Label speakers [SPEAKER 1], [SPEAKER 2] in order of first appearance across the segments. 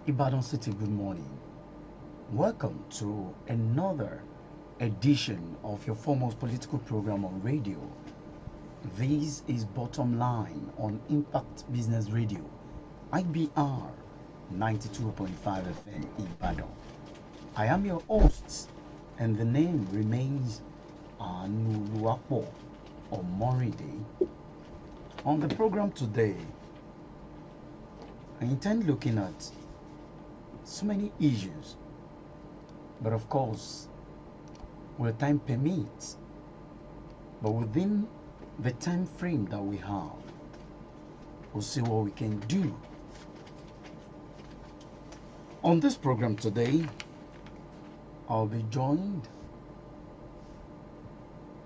[SPEAKER 1] Ibadan City, good morning. Welcome to another edition of your foremost political program on radio. This is Bottomline on Impact Business Radio, IBR 92.5 FM Ibadan. I am your host, and the name remains Anuluapo Omoride. On the program today, I intend looking at so many issues, but of course, will time permit, but within the time frame that we have, we'll see what we can do. On this program today, I'll be joined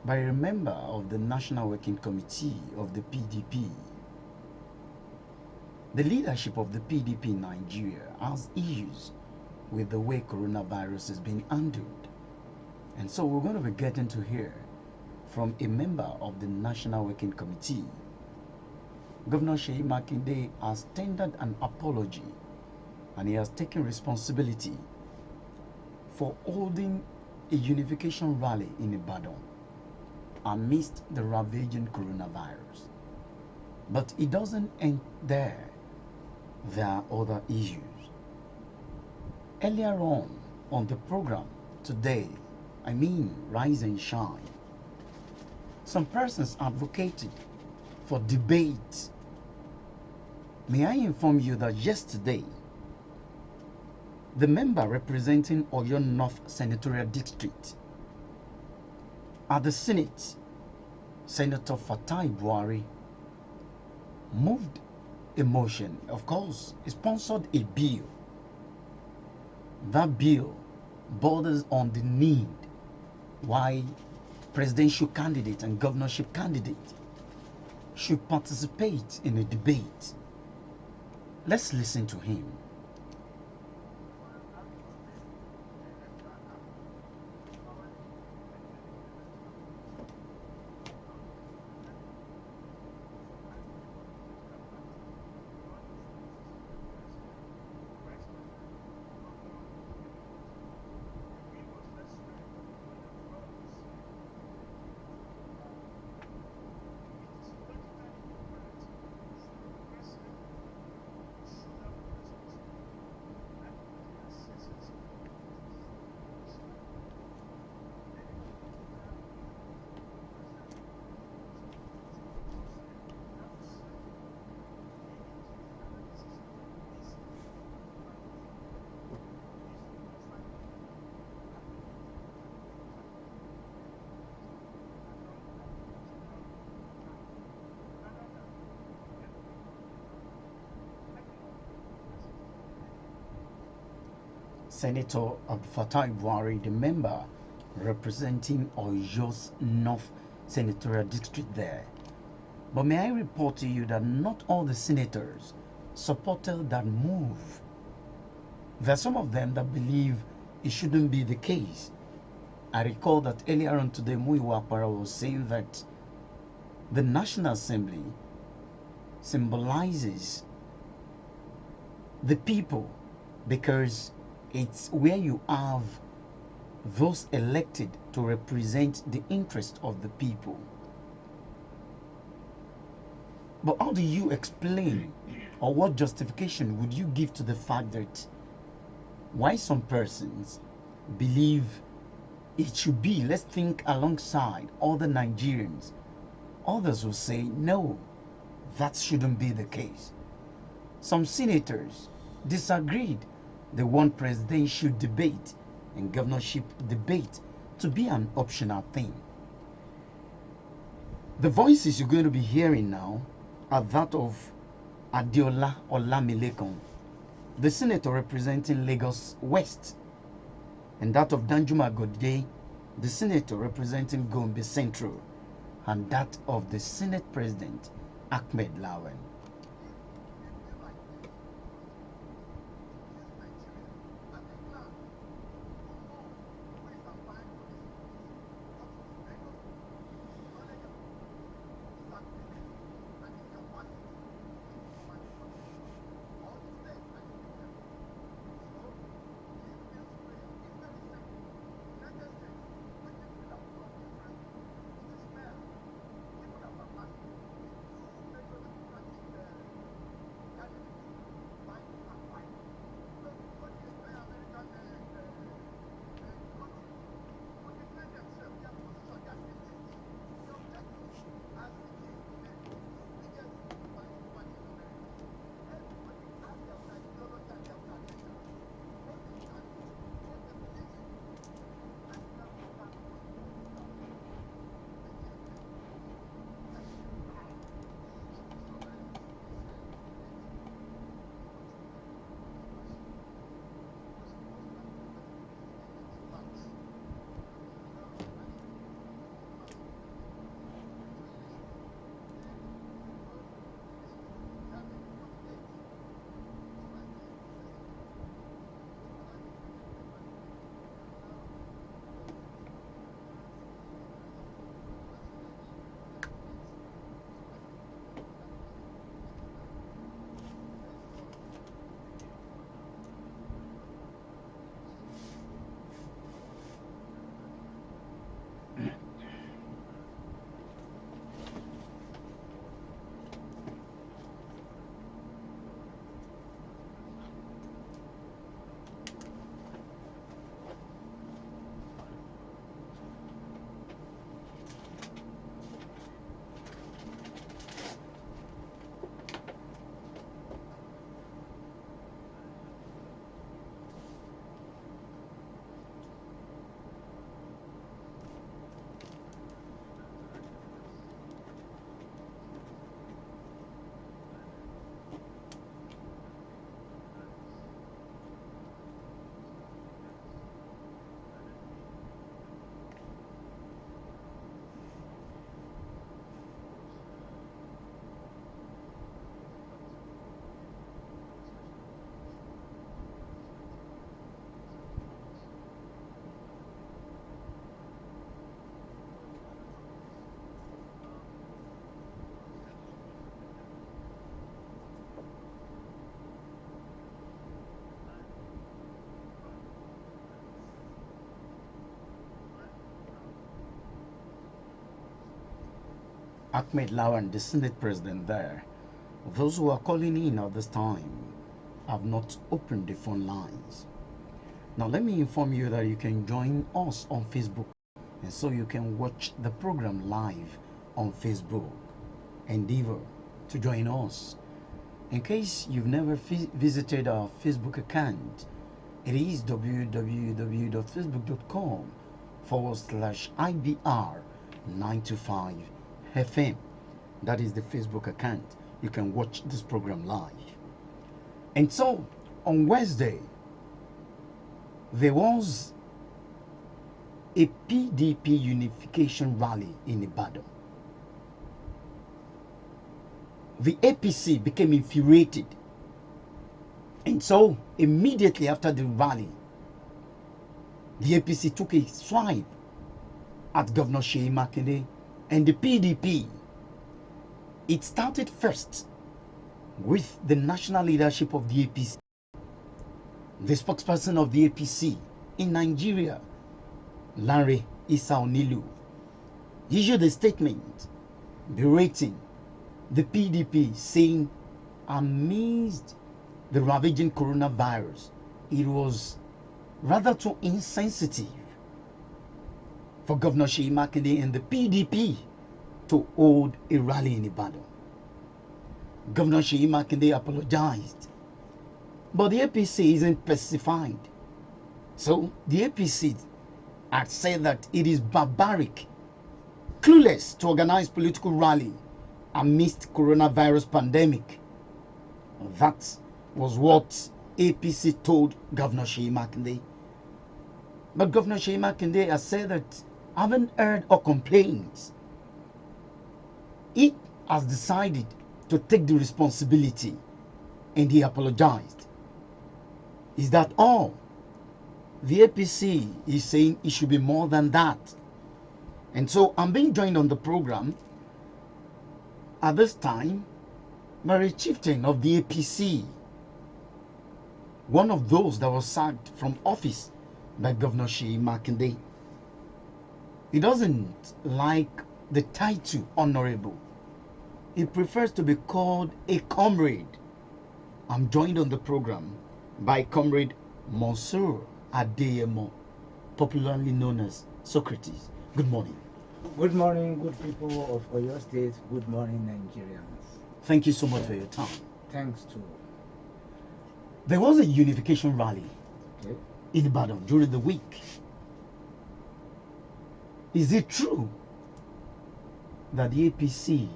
[SPEAKER 1] by a member of the National Working Committee of the PDP. The leadership of the PDP in Nigeria has issues with the way coronavirus is being handled. And so we're going to be getting to hear from a member of the National Working Committee. Governor Seyi Makinde has tendered an apology and he has taken responsibility for holding a unification rally in Ibadan amidst the ravaging coronavirus. But it doesn't end there. There are other issues. Earlier on the program today, Rise and Shine, some persons advocated for debate. May I inform you that yesterday, the member representing Oyo North Senatorial District at the Senate, Senator Fatai Buhari, moved a motion, of course, he sponsored a bill. That bill borders on the need why presidential candidate and governorship candidate should participate in a debate. Let's listen to him. Senator Fatai Buhari, the member representing Oyo's North Senatorial District there. But may I report to you that not all the senators supported that move. There are some of them that believe it shouldn't be the case. I recall that earlier on today, Muyiwa Apara was saying that the National Assembly symbolizes the people because it's where you have those elected to represent the interest of the people. But how do you explain, or what justification would you give to the fact that why some persons believe it should be, let's think alongside other Nigerians. Others will say, no, that shouldn't be the case. Some senators disagreed. They want presidential debate and governorship debate to be an optional thing. The voices you're going to be hearing now are that of Adeola Olamilekan, the senator representing Lagos West, and that of Danjuma Godey, the senator representing Gombe Central, and that of the Senate President Ahmed Lawan. Ahmed Lawan, the Senate President there. Those who are calling in at this time have not opened the phone lines. Now let me inform you that you can join us on Facebook, and so you can watch the program live on Facebook. Endeavor to join us. In case you've never visited our Facebook account, it is www.facebook.com/IBR925FM. That is the Facebook account. You can watch this program live. And so on Wednesday, there was a PDP unification rally in Ibadan. The APC became infuriated. And so, immediately after the rally, the APC took a swipe at Governor Seyi Makinde and the PDP. It started first with the national leadership of the APC. The spokesperson of the APC in Nigeria, Larry Issa Onilu, issued a statement berating the PDP, saying amidst the ravaging coronavirus, it was rather too insensitive for Governor Seyi Makinde and the PDP to hold a rally in Ibadan. Governor Seyi Makinde apologized, but the APC isn't specified. So the APC had said that it is barbaric, clueless to organize political rally amidst coronavirus pandemic. That was what APC told Governor Seyi Makinde. But Governor Seyi Makinde has said that I haven't heard or complaints. He has decided to take the responsibility and he apologized. Is that all? The APC is saying it should be more than that. And so I'm being joined on the program at this time by a chieftain of the APC, one of those that was sacked from office by Governor Seyi Makinde. He doesn't like the title honorable. He prefers to be called a comrade. I'm joined on the program by Comrade Monsieur Adeyemo, popularly known as Socrates. Good morning.
[SPEAKER 2] Good morning, good people of Oyo State. Good morning, Nigerians.
[SPEAKER 1] Thank you so much for your time.
[SPEAKER 2] Thanks to.
[SPEAKER 1] There was a unification rally
[SPEAKER 2] Okay.
[SPEAKER 1] in Ibadan during the week. Is it true that the APC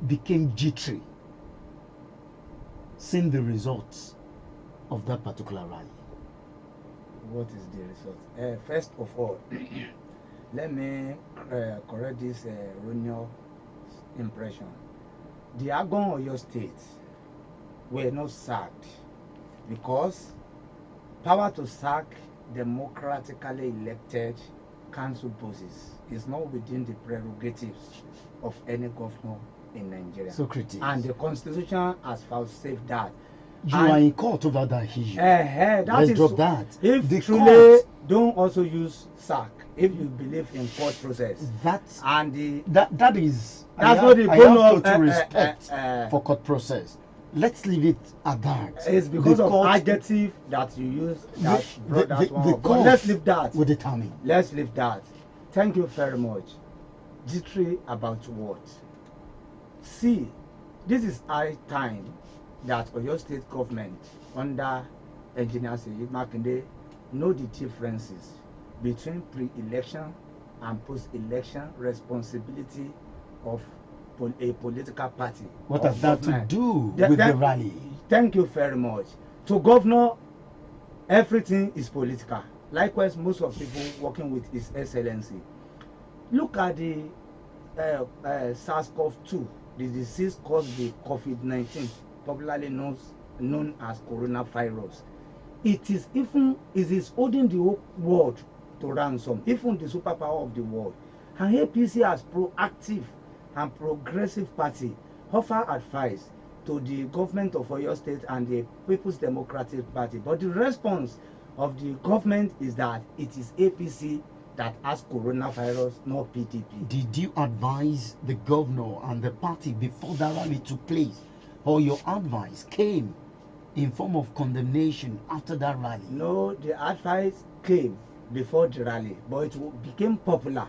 [SPEAKER 1] became jittery seeing the results of that particular rally?
[SPEAKER 2] What is the result? First of all, let me correct this erroneous impression. The Agon Oyo State were not sacked because power to sack democratically elected council bosses is not within the prerogatives of any governor in Nigeria.
[SPEAKER 1] Socrates.
[SPEAKER 2] And the constitution has vouchsafed that.
[SPEAKER 1] You are in court over that issue.
[SPEAKER 2] Let's
[SPEAKER 1] drop that.
[SPEAKER 2] If
[SPEAKER 1] the
[SPEAKER 2] truly
[SPEAKER 1] court,
[SPEAKER 2] don't also use sack, if you believe in court process.
[SPEAKER 1] That's
[SPEAKER 2] and the
[SPEAKER 1] that is
[SPEAKER 2] that's
[SPEAKER 1] I
[SPEAKER 2] what
[SPEAKER 1] have,
[SPEAKER 2] the
[SPEAKER 1] I
[SPEAKER 2] bone
[SPEAKER 1] have
[SPEAKER 2] of
[SPEAKER 1] total respect for court process. Let's leave it at that.
[SPEAKER 2] It's because
[SPEAKER 1] The
[SPEAKER 2] of
[SPEAKER 1] court
[SPEAKER 2] adjective that you use that brought that one
[SPEAKER 1] the
[SPEAKER 2] up. But
[SPEAKER 1] court
[SPEAKER 2] let's leave that.
[SPEAKER 1] will determine.
[SPEAKER 2] Let's leave that. Thank you very much. Jittery about what? See, this is high time that Oyo State government under Engineer Seyi Makinde know the differences between pre-election and post-election responsibility of a political party.
[SPEAKER 1] What has that to do with the rally?
[SPEAKER 2] Thank you very much. To governor, everything is political. Likewise, most of people working with His Excellency. Look at the SARS-CoV-2, the disease caused by COVID-19, popularly known as coronavirus. It is holding the whole world to ransom, even the superpower of the world. And APC as proactive and progressive party offer advice to the government of Oyo State and the People's Democratic Party. But the response of the government is that it is APC that has coronavirus, not PDP.
[SPEAKER 1] Did you advise the governor and the party before that rally took place, or your advice came in form of condemnation after that rally?
[SPEAKER 2] No, the advice came before the rally, but it became popular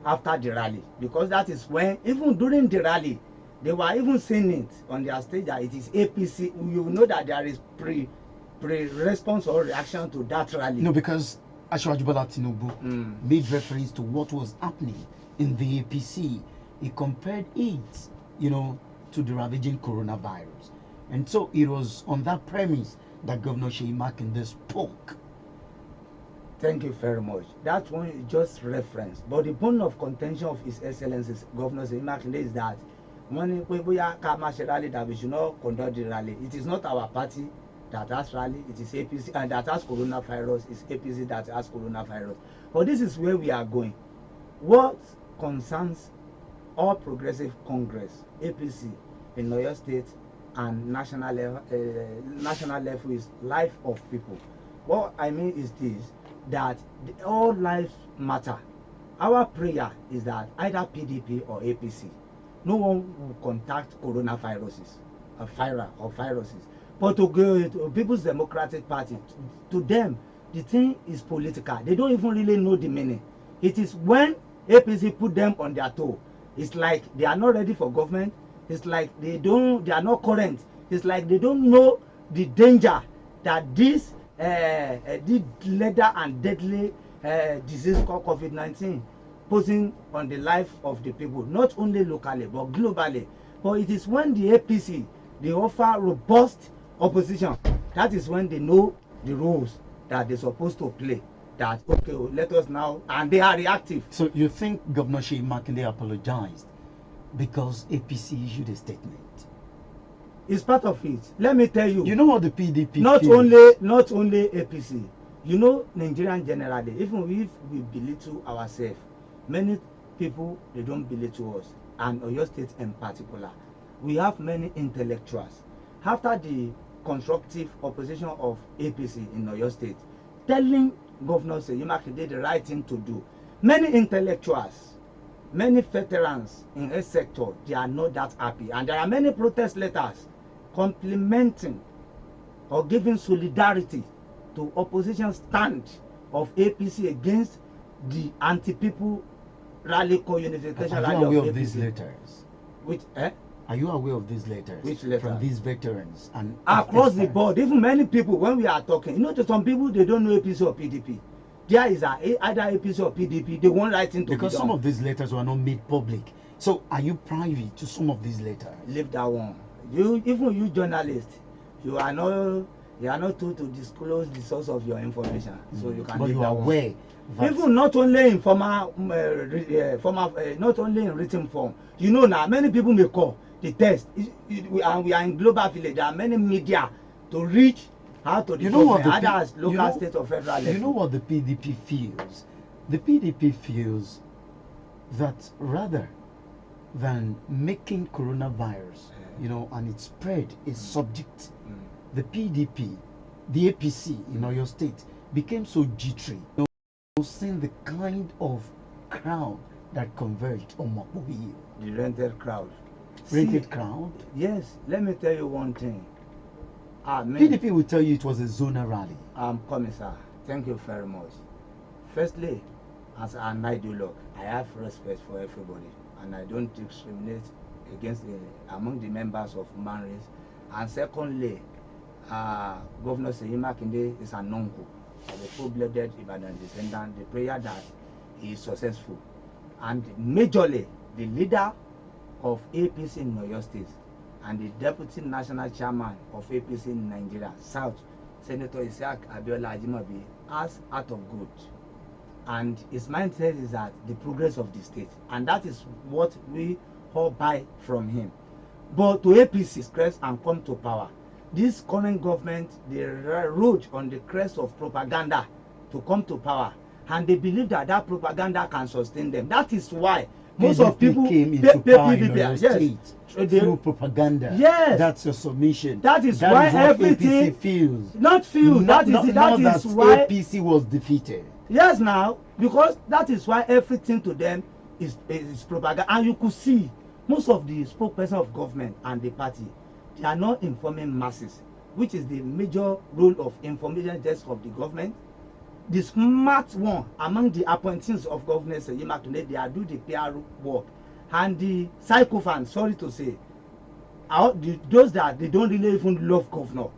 [SPEAKER 2] after the rally, because that is when, even during the rally, they were even saying it on their stage that it is APC. You know that there is pre-response or reaction to that rally.
[SPEAKER 1] No, because Asiwaju Bola Tinubu made reference to what was happening in the APC. He compared it, to the ravaging coronavirus. And so it was on that premise that Governor Seyi Makinde spoke.
[SPEAKER 2] Thank you very much. That one is just reference. But the bone of contention of His Excellency Governor Seyi Makinde is that when we are rally, that we should not conduct the rally. It is not our party that has rally, it is APC, and that has coronavirus, it's APC that has coronavirus. But this is where we are going. What concerns All Progressive Congress, APC, in Oyo State and national level is life of people. What I mean is this, that all lives matter. Our prayer is that either PDP or APC, no one will contact coronaviruses, or viruses. But to go to People's Democratic Party, to them, the thing is political. They don't even really know the meaning. It is when APC put them on their toe. It's like they are not ready for government. It's like they are not current. It's like they don't know the danger that this lethal and deadly disease called COVID-19 posing on the life of the people, not only locally but globally. But it is when the APC, they offer robust opposition, that is when they know the rules that they're supposed to play. That okay, let us now, and they are reactive.
[SPEAKER 1] So you think Governor Seyi Makinde apologized because APC issued a statement?
[SPEAKER 2] It's part of it. Let me tell you.
[SPEAKER 1] You know what the PDP
[SPEAKER 2] not only APC. You know, Nigerian generally, even if we belittle ourselves, many people, they don't belittle us, and Oyo State in particular. We have many intellectuals. After the constructive opposition of APC in Oyo State, telling Governor Seyi Makinde the right thing to do, many intellectuals, many veterans in a sector, they are not that happy. And there are many protest letters complimenting or giving solidarity to opposition stand of APC against the anti-people rally co-unification rally of APC.
[SPEAKER 1] Are you aware of these letters?
[SPEAKER 2] Which,
[SPEAKER 1] Are you aware of these letters?
[SPEAKER 2] Which letter?
[SPEAKER 1] From these veterans and
[SPEAKER 2] across the board, even many people, when we are talking, to some people, they don't know APC or PDP. There is either APC or PDP, they won't write into
[SPEAKER 1] because some of these letters were not made public. So are you privy to some of these letters?
[SPEAKER 2] Leave that one. Even you journalists, you are not told to disclose the source of your information. So you can.
[SPEAKER 1] But
[SPEAKER 2] leave
[SPEAKER 1] you
[SPEAKER 2] that
[SPEAKER 1] are aware.
[SPEAKER 2] Even not only in not only in written form. Now many people may call the test. We are in global village. There are many media to reach out to the government, either as local, state, or federal level.
[SPEAKER 1] You know what the PDP feels? The PDP feels that rather than making coronavirus, and its spread is subject, the PDP, the APC in Oyo State became so jittery. Seeing the kind of crowd that converged on Mapuhi.
[SPEAKER 2] The rented crowd.
[SPEAKER 1] Crowd?
[SPEAKER 2] Yes, let me tell you one thing.
[SPEAKER 1] PDP will tell you it was a zonal rally.
[SPEAKER 2] I'm coming, sir. Thank you very much. Firstly, as an ideologue, I have respect for everybody, and I don't discriminate against among the members of human race. And secondly, Governor Seyi Makinde is an uncle of a full-blooded Ibadan descendant. The prayer that he is successful, and majorly the leader of APC in Oyo State and the deputy national chairman of APC in Nigeria South, Senator Isiaq Abiola Ajimobi, has heart of good, and his mindset is that the progress of the state, and that is what we all buy from him. But to APC's crest and come to power, this current government, they rode on the crest of propaganda to come to power, and they believe that propaganda can sustain them. That is why most of people
[SPEAKER 1] came into power in Oyo State through propaganda.
[SPEAKER 2] Yes,
[SPEAKER 1] that's your submission.
[SPEAKER 2] That is why everything
[SPEAKER 1] APC feels.
[SPEAKER 2] Not feels. That is why
[SPEAKER 1] APC was defeated.
[SPEAKER 2] Yes, now, because that is why everything to them is propaganda. And you could see most of the spokesperson of government and the party, they are not informing masses, which is the major role of information desk of the government. The smart one among the appointees of governors, Yimakinde, they are do the PR work. And the sycophants, sorry to say, those that they don't really even love governor,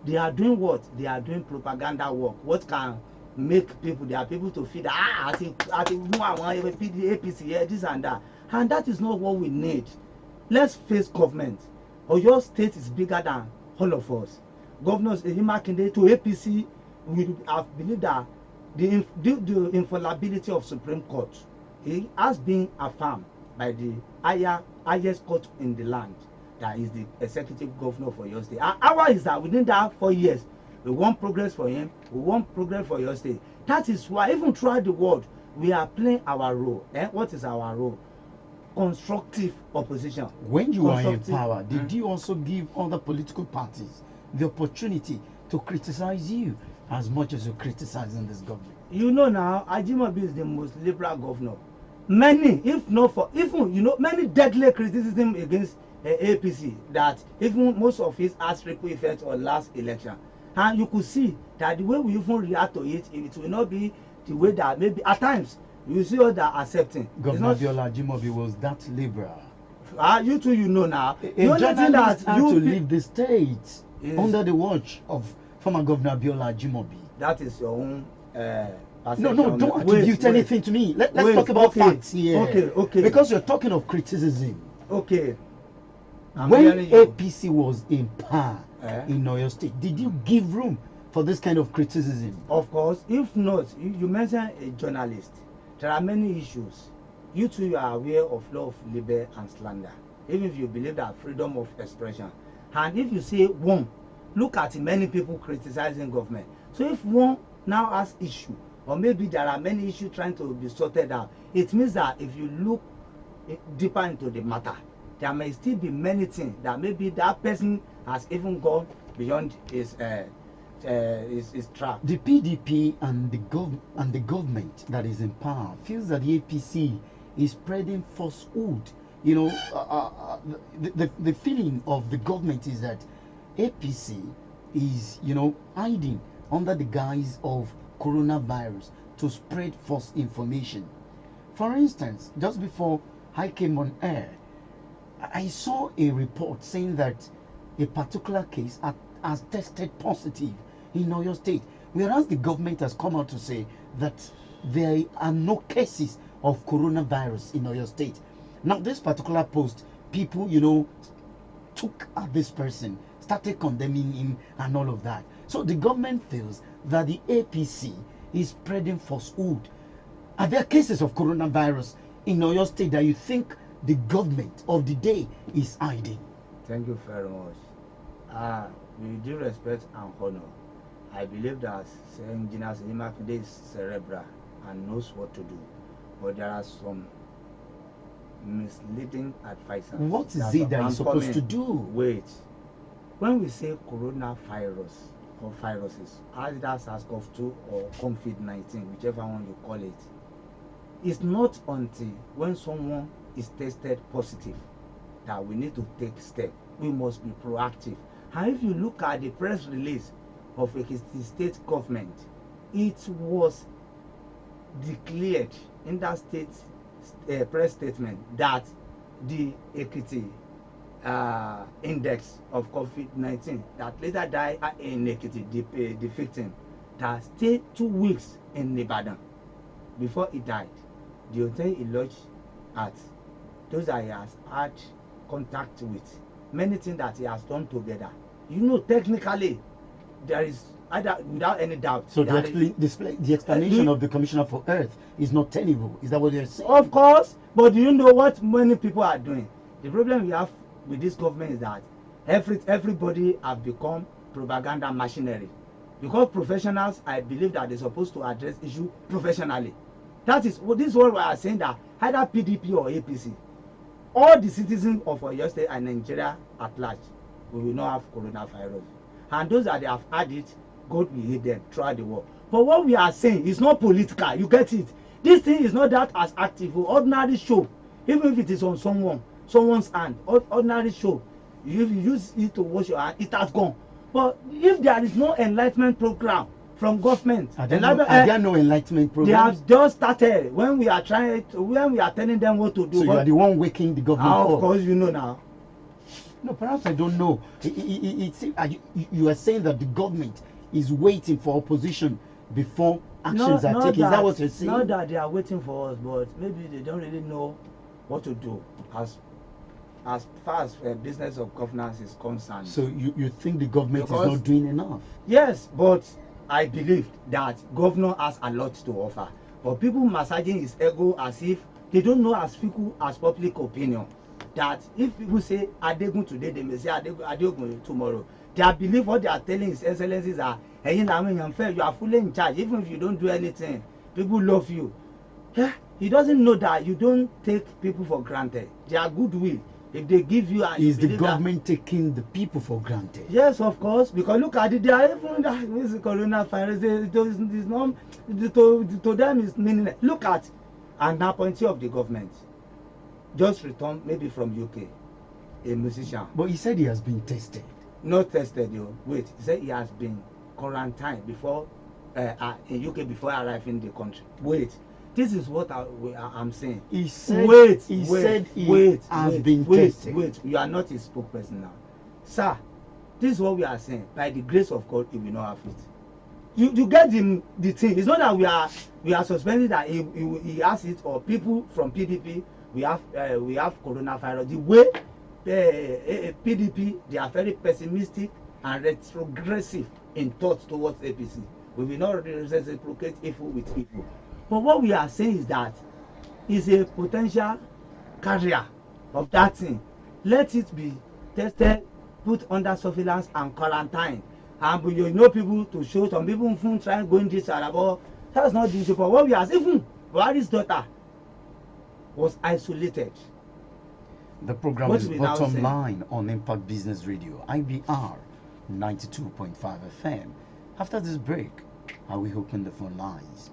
[SPEAKER 2] they are doing what? They are doing propaganda work. What can make people, there are people to feel that I think APC here, this and that. And that is not what we need. Let's face government. Oyo state is bigger than all of us. Governors Eyimakinde to APC, we have believed that the infallibility of Supreme Court, it has been affirmed by the highest court in the land, that is the executive governor for your state. Our is that within that 4 years, we want progress for him, we want progress for your state. That is why even throughout the world, we are playing our role. What is our role? Constructive opposition.
[SPEAKER 1] When you are in power, did you also give other political parties the opportunity to criticize you as much as you're criticizing this government?
[SPEAKER 2] You know now, Ajimobi is the most liberal governor. Many, if not for, even, you know, many deadly criticism against APC, that even most of it has ripple effect on last election. And you could see that the way we even react to it, it will not be the way that maybe at times you see all that accepting.
[SPEAKER 1] Governor Biola Ajimobi was that liberal.
[SPEAKER 2] You too, you know now.
[SPEAKER 1] A journalist had to leave the state under the watch of former Governor Biola Ajimobi.
[SPEAKER 2] That is your own
[SPEAKER 1] no, don't attribute anything to me. Let's talk about facts here.
[SPEAKER 2] Okay.
[SPEAKER 1] Because you're talking of criticism.
[SPEAKER 2] Okay.
[SPEAKER 1] When APC was in power in Oyo State, did you give room for this kind of criticism?
[SPEAKER 2] Of course. If not, you mentioned a journalist. There are many issues. You too are aware of law of libel and slander. Even if you believe that freedom of expression. And if you say one, look at many people criticizing government. So if one now has issue, or maybe there are many issues trying to be sorted out, it means that if you look deeper into the matter, there may still be many things that maybe that person has even gone beyond his trap.
[SPEAKER 1] The PDP and the government that is in power feels that the APC is spreading falsehood. You know, the feeling of the government is that APC is, you know, hiding under the guise of coronavirus to spread false information. For instance, just before I came on air, I saw a report saying that a particular case has tested positive in Oyo State, whereas the government has come out to say that there are no cases of coronavirus in Oyo State. Now, this particular post, people, you know, took at this person, started condemning him and all of that. So the government feels that the APC is spreading falsehood. Are there cases of coronavirus in Oyo State that you think the government of the day is hiding?
[SPEAKER 2] Thank you very much. With due respect and honor, I believe that Engineer Seyimakinde is cerebral and knows what to do. But there are some misleading advices.
[SPEAKER 1] What is it that he's supposed to do?
[SPEAKER 2] Wait. When we say coronavirus or viruses, either SARS-CoV-2 or COVID-19, whichever one you call it, it's not until when someone is tested positive that we need to take steps. We must be proactive. And if you look at the press release of Ekiti state government, it was declared in that state press statement that the Ekiti index of COVID-19 that later died in Ekiti, the victim, that stayed 2 weeks in Ibadan before he died. The hotel he lodged at, those that he has had contact with, many things that he has done together. You know, technically, there is either without any doubt.
[SPEAKER 1] So the explanation of the Commissioner for Earth is not tenable. Is that what you're saying?
[SPEAKER 2] Of course, but do you know what many people are doing? The problem we have with this government is that everybody have become propaganda machinery. Because professionals, I believe that they're supposed to address issue professionally. That is this is what we are saying, that either PDP or APC, all the citizens of Oyo State and Nigeria at large, we will not have coronavirus. And those that they have had it, God will heal them throughout the world. But what we are saying is not political, you get it. This thing is not that as active or ordinary show, even if it is on someone's hand, ordinary show, if you use it to wash your hand, it has gone. But if there is no enlightenment program from government,
[SPEAKER 1] Are there no enlightenment
[SPEAKER 2] they
[SPEAKER 1] programs?
[SPEAKER 2] have just started when we are telling them what to do.
[SPEAKER 1] So you are the one waking the government up.
[SPEAKER 2] Of course, you know now.
[SPEAKER 1] No, perhaps I don't know. You are saying that the government is waiting for opposition before actions are taken. Is that what you're saying?
[SPEAKER 2] Not that they are waiting for us, but maybe they don't really know what to do as far as business of governance is concerned.
[SPEAKER 1] So you think the government is not doing enough?
[SPEAKER 2] Yes, but I believe that governor has a lot to offer. But people massaging his ego as if they don't know as fickle as public opinion. That if people say Adegun today, they may say Adegun tomorrow. They believe what they are telling his excellencies are, hey, you are fully in charge. Even if you don't do anything, people love you. Yeah, he doesn't know that you don't take people for granted. They are goodwill. If they give you,
[SPEAKER 1] is the government taking the people for granted?
[SPEAKER 2] Yes, of course, because look at it, they are even this coronavirus. To them is meaningless. Look at an appointee of the government just returned maybe from UK, a musician.
[SPEAKER 1] But he said he has been tested.
[SPEAKER 2] Not tested, yo. Wait, he said he has been quarantined before in UK before arriving in the country. Wait, this is what I'm saying.
[SPEAKER 1] He said he has been tested.
[SPEAKER 2] Wait, you are not his spokesperson now, sir. This is what we are saying. By the grace of God, he will not have it. You get the thing. It's not that we are suspending that he has it, or people from PDP we have coronavirus. The way PDP, they are very pessimistic and retrogressive in thought towards APC. We will not reciprocate evil with evil. But what we are saying is that is a potential carrier of that thing. Let it be tested, put under surveillance and quarantine. And you know people to show some people even try going this about that's not the issue. But what we are saying, even Buhari's daughter was isolated.
[SPEAKER 1] The program is Bottomline on Impact Business Radio, IBR 92.5 FM. After this break, I will open the phone lines.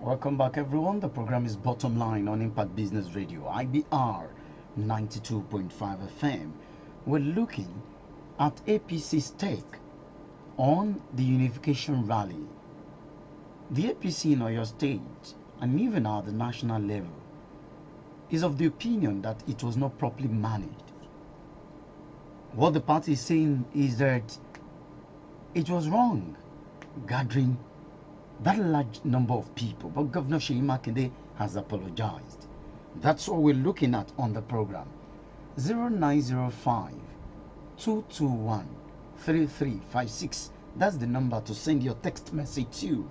[SPEAKER 1] Welcome back, everyone. The program is Bottomline on Impact Business Radio, IBR 92.5 FM. We're looking at APC's take on the unification rally. The APC in Oyo State, and even at the national level, is of the opinion that it was not properly managed. What the party is saying is that it was wrong gathering that large number of people, but Governor Seyi Makinde has apologized. That's what we're looking at on the program. 0905 221 3356. That's the number to send your text message to.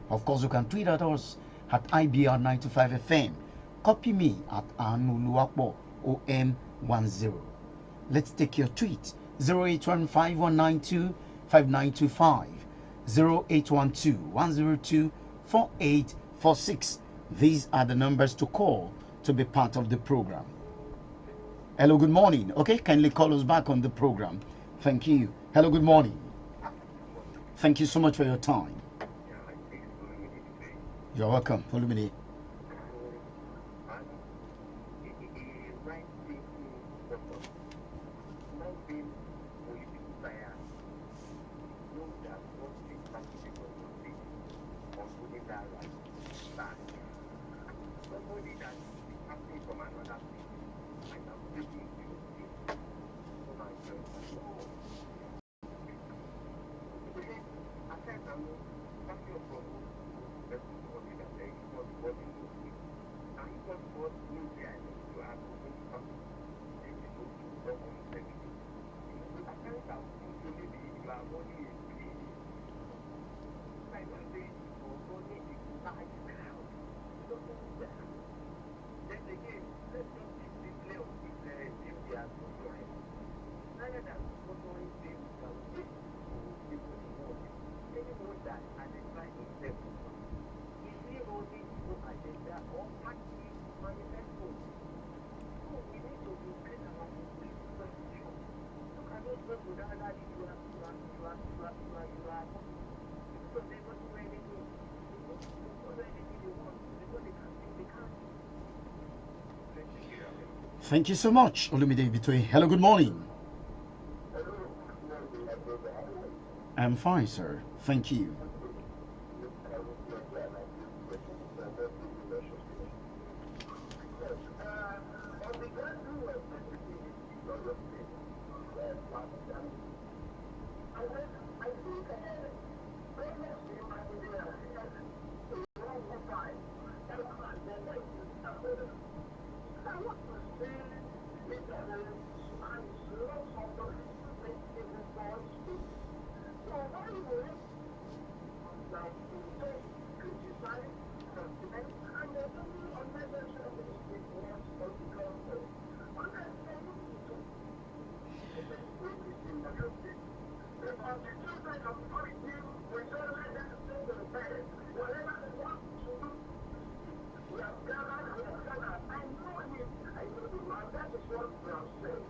[SPEAKER 1] Of course, you can tweet at us at IBR95FM. Copy me at Anuluakbo OM10. Let's take your tweet. 0815-192-5925. 0812-102-4846. These are the numbers to call to be part of the program. Hello, good morning. Okay, kindly call us back on the program. Thank you. Hello, good morning. Thank you so much for your time. You're welcome. Olumide. Thank you so much, Olumide Bitwe. Hello, good morning. I'm fine, sir. Thank you.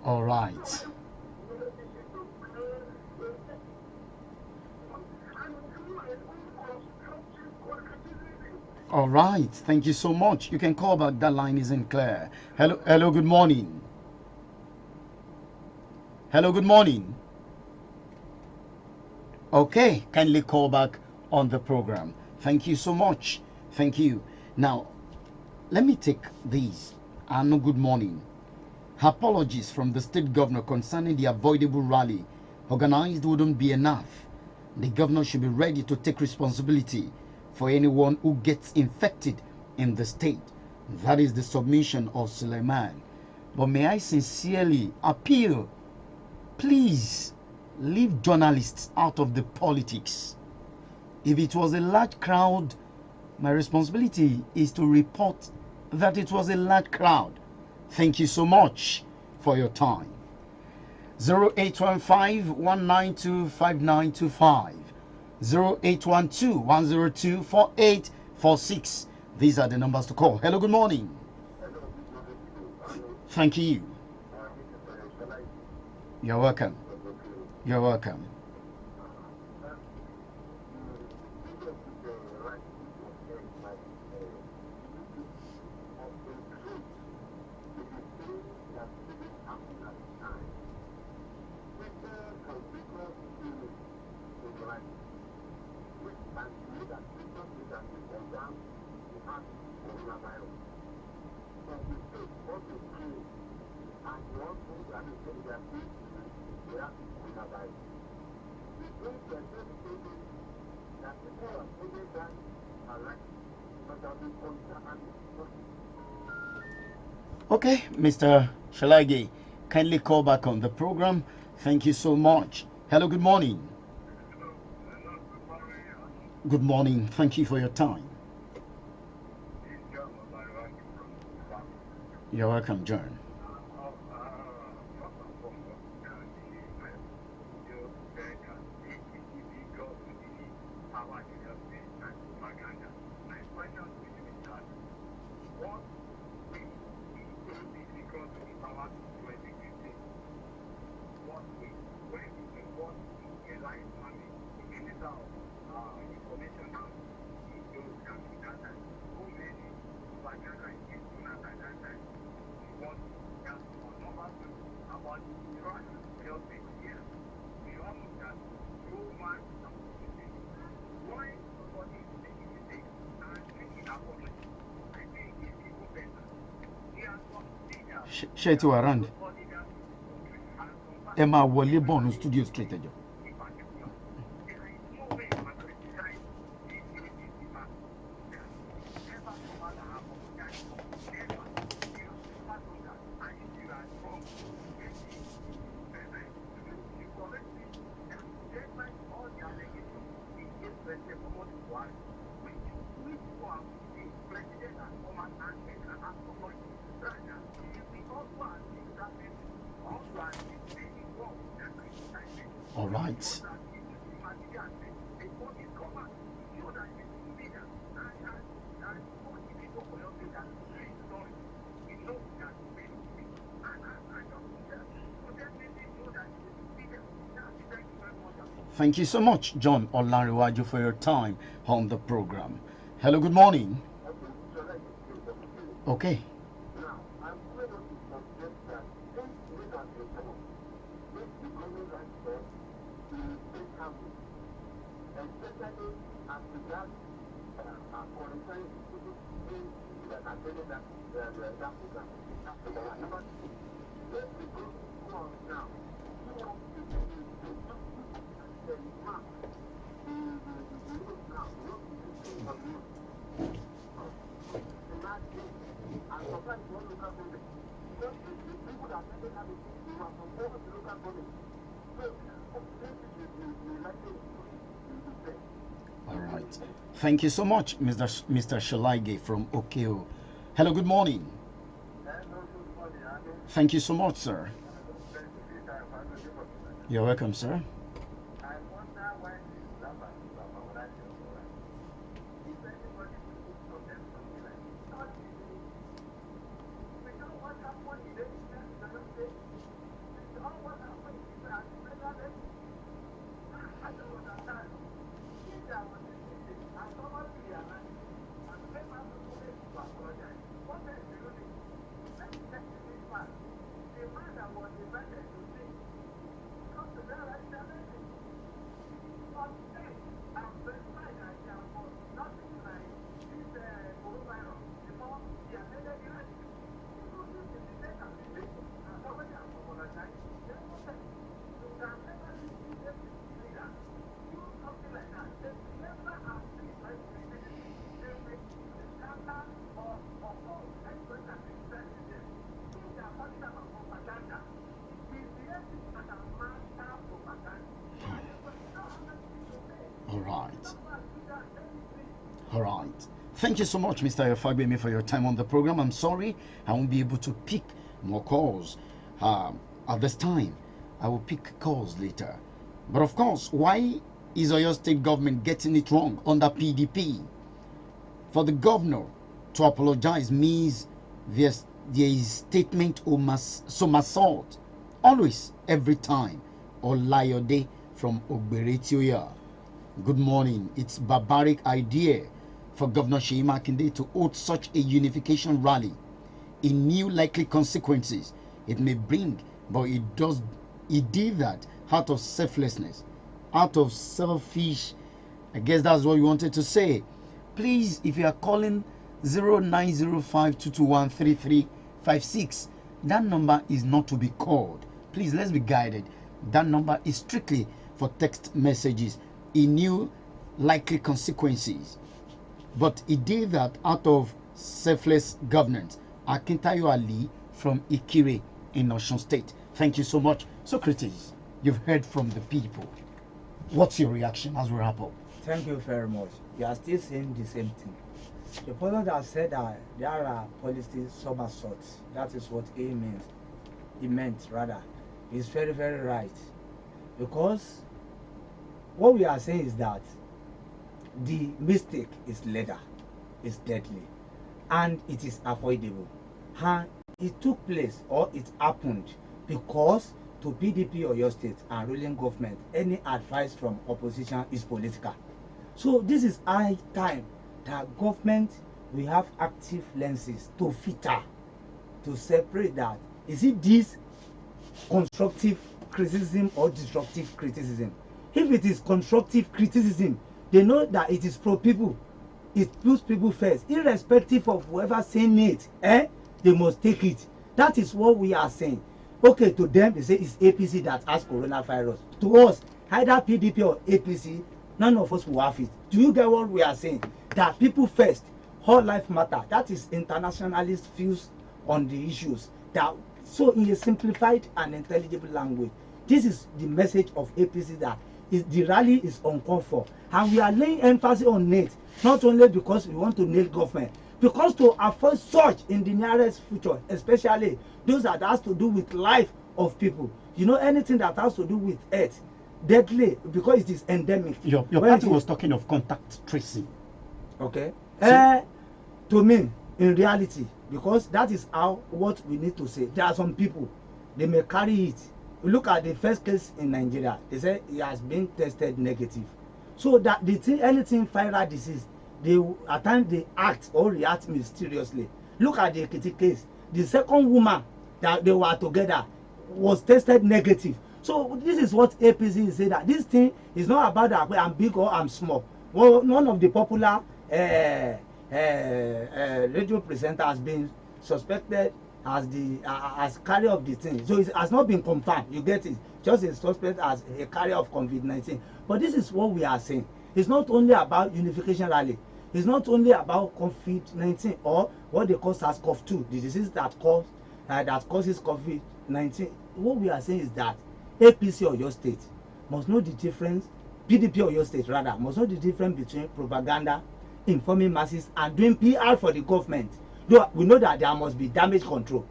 [SPEAKER 1] All right. All right. Thank you so much. You can call back. That line isn't clear. Hello. Hello. Good morning. Hello. Good morning. Okay. Kindly call back on the program. Thank you so much. Thank you. Now, let me take these. Anu, good morning. Apologies from the state governor concerning the avoidable rally organized wouldn't be enough. The governor should be ready to take responsibility for anyone who gets infected in the state. That is the submission of Suleiman. But may I sincerely appeal, please leave journalists out of the politics. If it was a large crowd, my responsibility is to report that it was a large crowd. Thank you so much for your time. 0815-192-5925. 0812-102-4846. These are the numbers to call. Hello, good morning. Thank you. You're welcome. You're welcome. Okay, Mr. Shalagi, kindly call back on the program. Thank you so much. Hello, good morning. Good morning. Thank you for your time. You're welcome, John. Share it around. Emma Wally born studio straight ahead. All right. Thank you so much, John Olariwaju, for your time on the program. Hello, good morning. Okay. All right. Thank you so much, Mr. Shalaige from Okeo. Hello, good morning. Thank you so much, sir. You're welcome, sir. All right. All right. Thank you so much, Mr. Fagbemi, for your time on the program. I'm sorry I won't be able to pick more calls at this time. I will pick calls later. But of course, why is Oyo State government getting it wrong under PDP? For the governor to apologize means there is statement somersault always, every time. Olayode from Ogberetioya. Good morning. It's barbaric idea for Governor Sheyi Makinde to hold such a unification rally. In new likely consequences it may bring, but it did that out of selflessness, out of selfish. I guess that's what you wanted to say. Please, if you are calling 0905-221-3356, that number is not to be called. Please, let's be guided. That number is strictly for text messages in new likely consequences. But it did that out of selfless governance, Akintayo Ali from Ikire in Osun State. Thank you so much. Socrates, you've heard from the people. What's your reaction as we wrap up?
[SPEAKER 2] Thank you very much. You are still saying the same thing. The person that said that there are policy somersaults, that is what he means. He meant rather. Is very, very right. Because what we are saying is that the mistake is leather, is deadly, and it is avoidable. And it took place or it happened because to PDP or your state and ruling government, any advice from opposition is political. So this is high time that government will have active lenses to filter, to separate that. Is it this constructive criticism or destructive criticism? If it is constructive criticism, they know that it is pro people. It puts people first, irrespective of whoever saying it. They must take it. That is what we are saying. Okay, to them they say it's APC that has coronavirus. To us, either PDP or APC, none of us will have it. Do you get what we are saying? That people first, whole life matter. That is internationalist views on the issues. That so in a simplified and intelligible language, this is the message of APC that is the rally is uncalled for, and we are laying emphasis on it, not only because we want to nail government, because to avoid such in the nearest future, especially those that has to do with life of people. You know, anything that has to do with earth, deadly, because it is endemic.
[SPEAKER 1] Your party was talking of contact tracing.
[SPEAKER 2] Okay.
[SPEAKER 1] So,
[SPEAKER 2] to me, in reality, because that is how what we need to say. There are some people, they may carry it. Look at the first case in Nigeria. They say he has been tested negative. So that the thing, anything viral disease, they at times they act or react mysteriously. Look at the Ekiti case. The second woman that they were together was tested negative. So this is what APC is saying, that this thing is not about that I'm big or I'm small. Well, none of the popular radio presenter has been suspected as the as carrier of the thing, so it has not been confirmed. You get it? Just a suspect as a carrier of COVID-19. But this is what we are saying. It's not only about unification rally. It's not only about COVID-19 or what they call SARS-CoV-2, the disease that causes COVID-19. What we are saying is that APC or your state must know the difference. PDP or your state rather must know the difference between propaganda, informing masses, and doing PR for the government. Though we know that there must be damage control.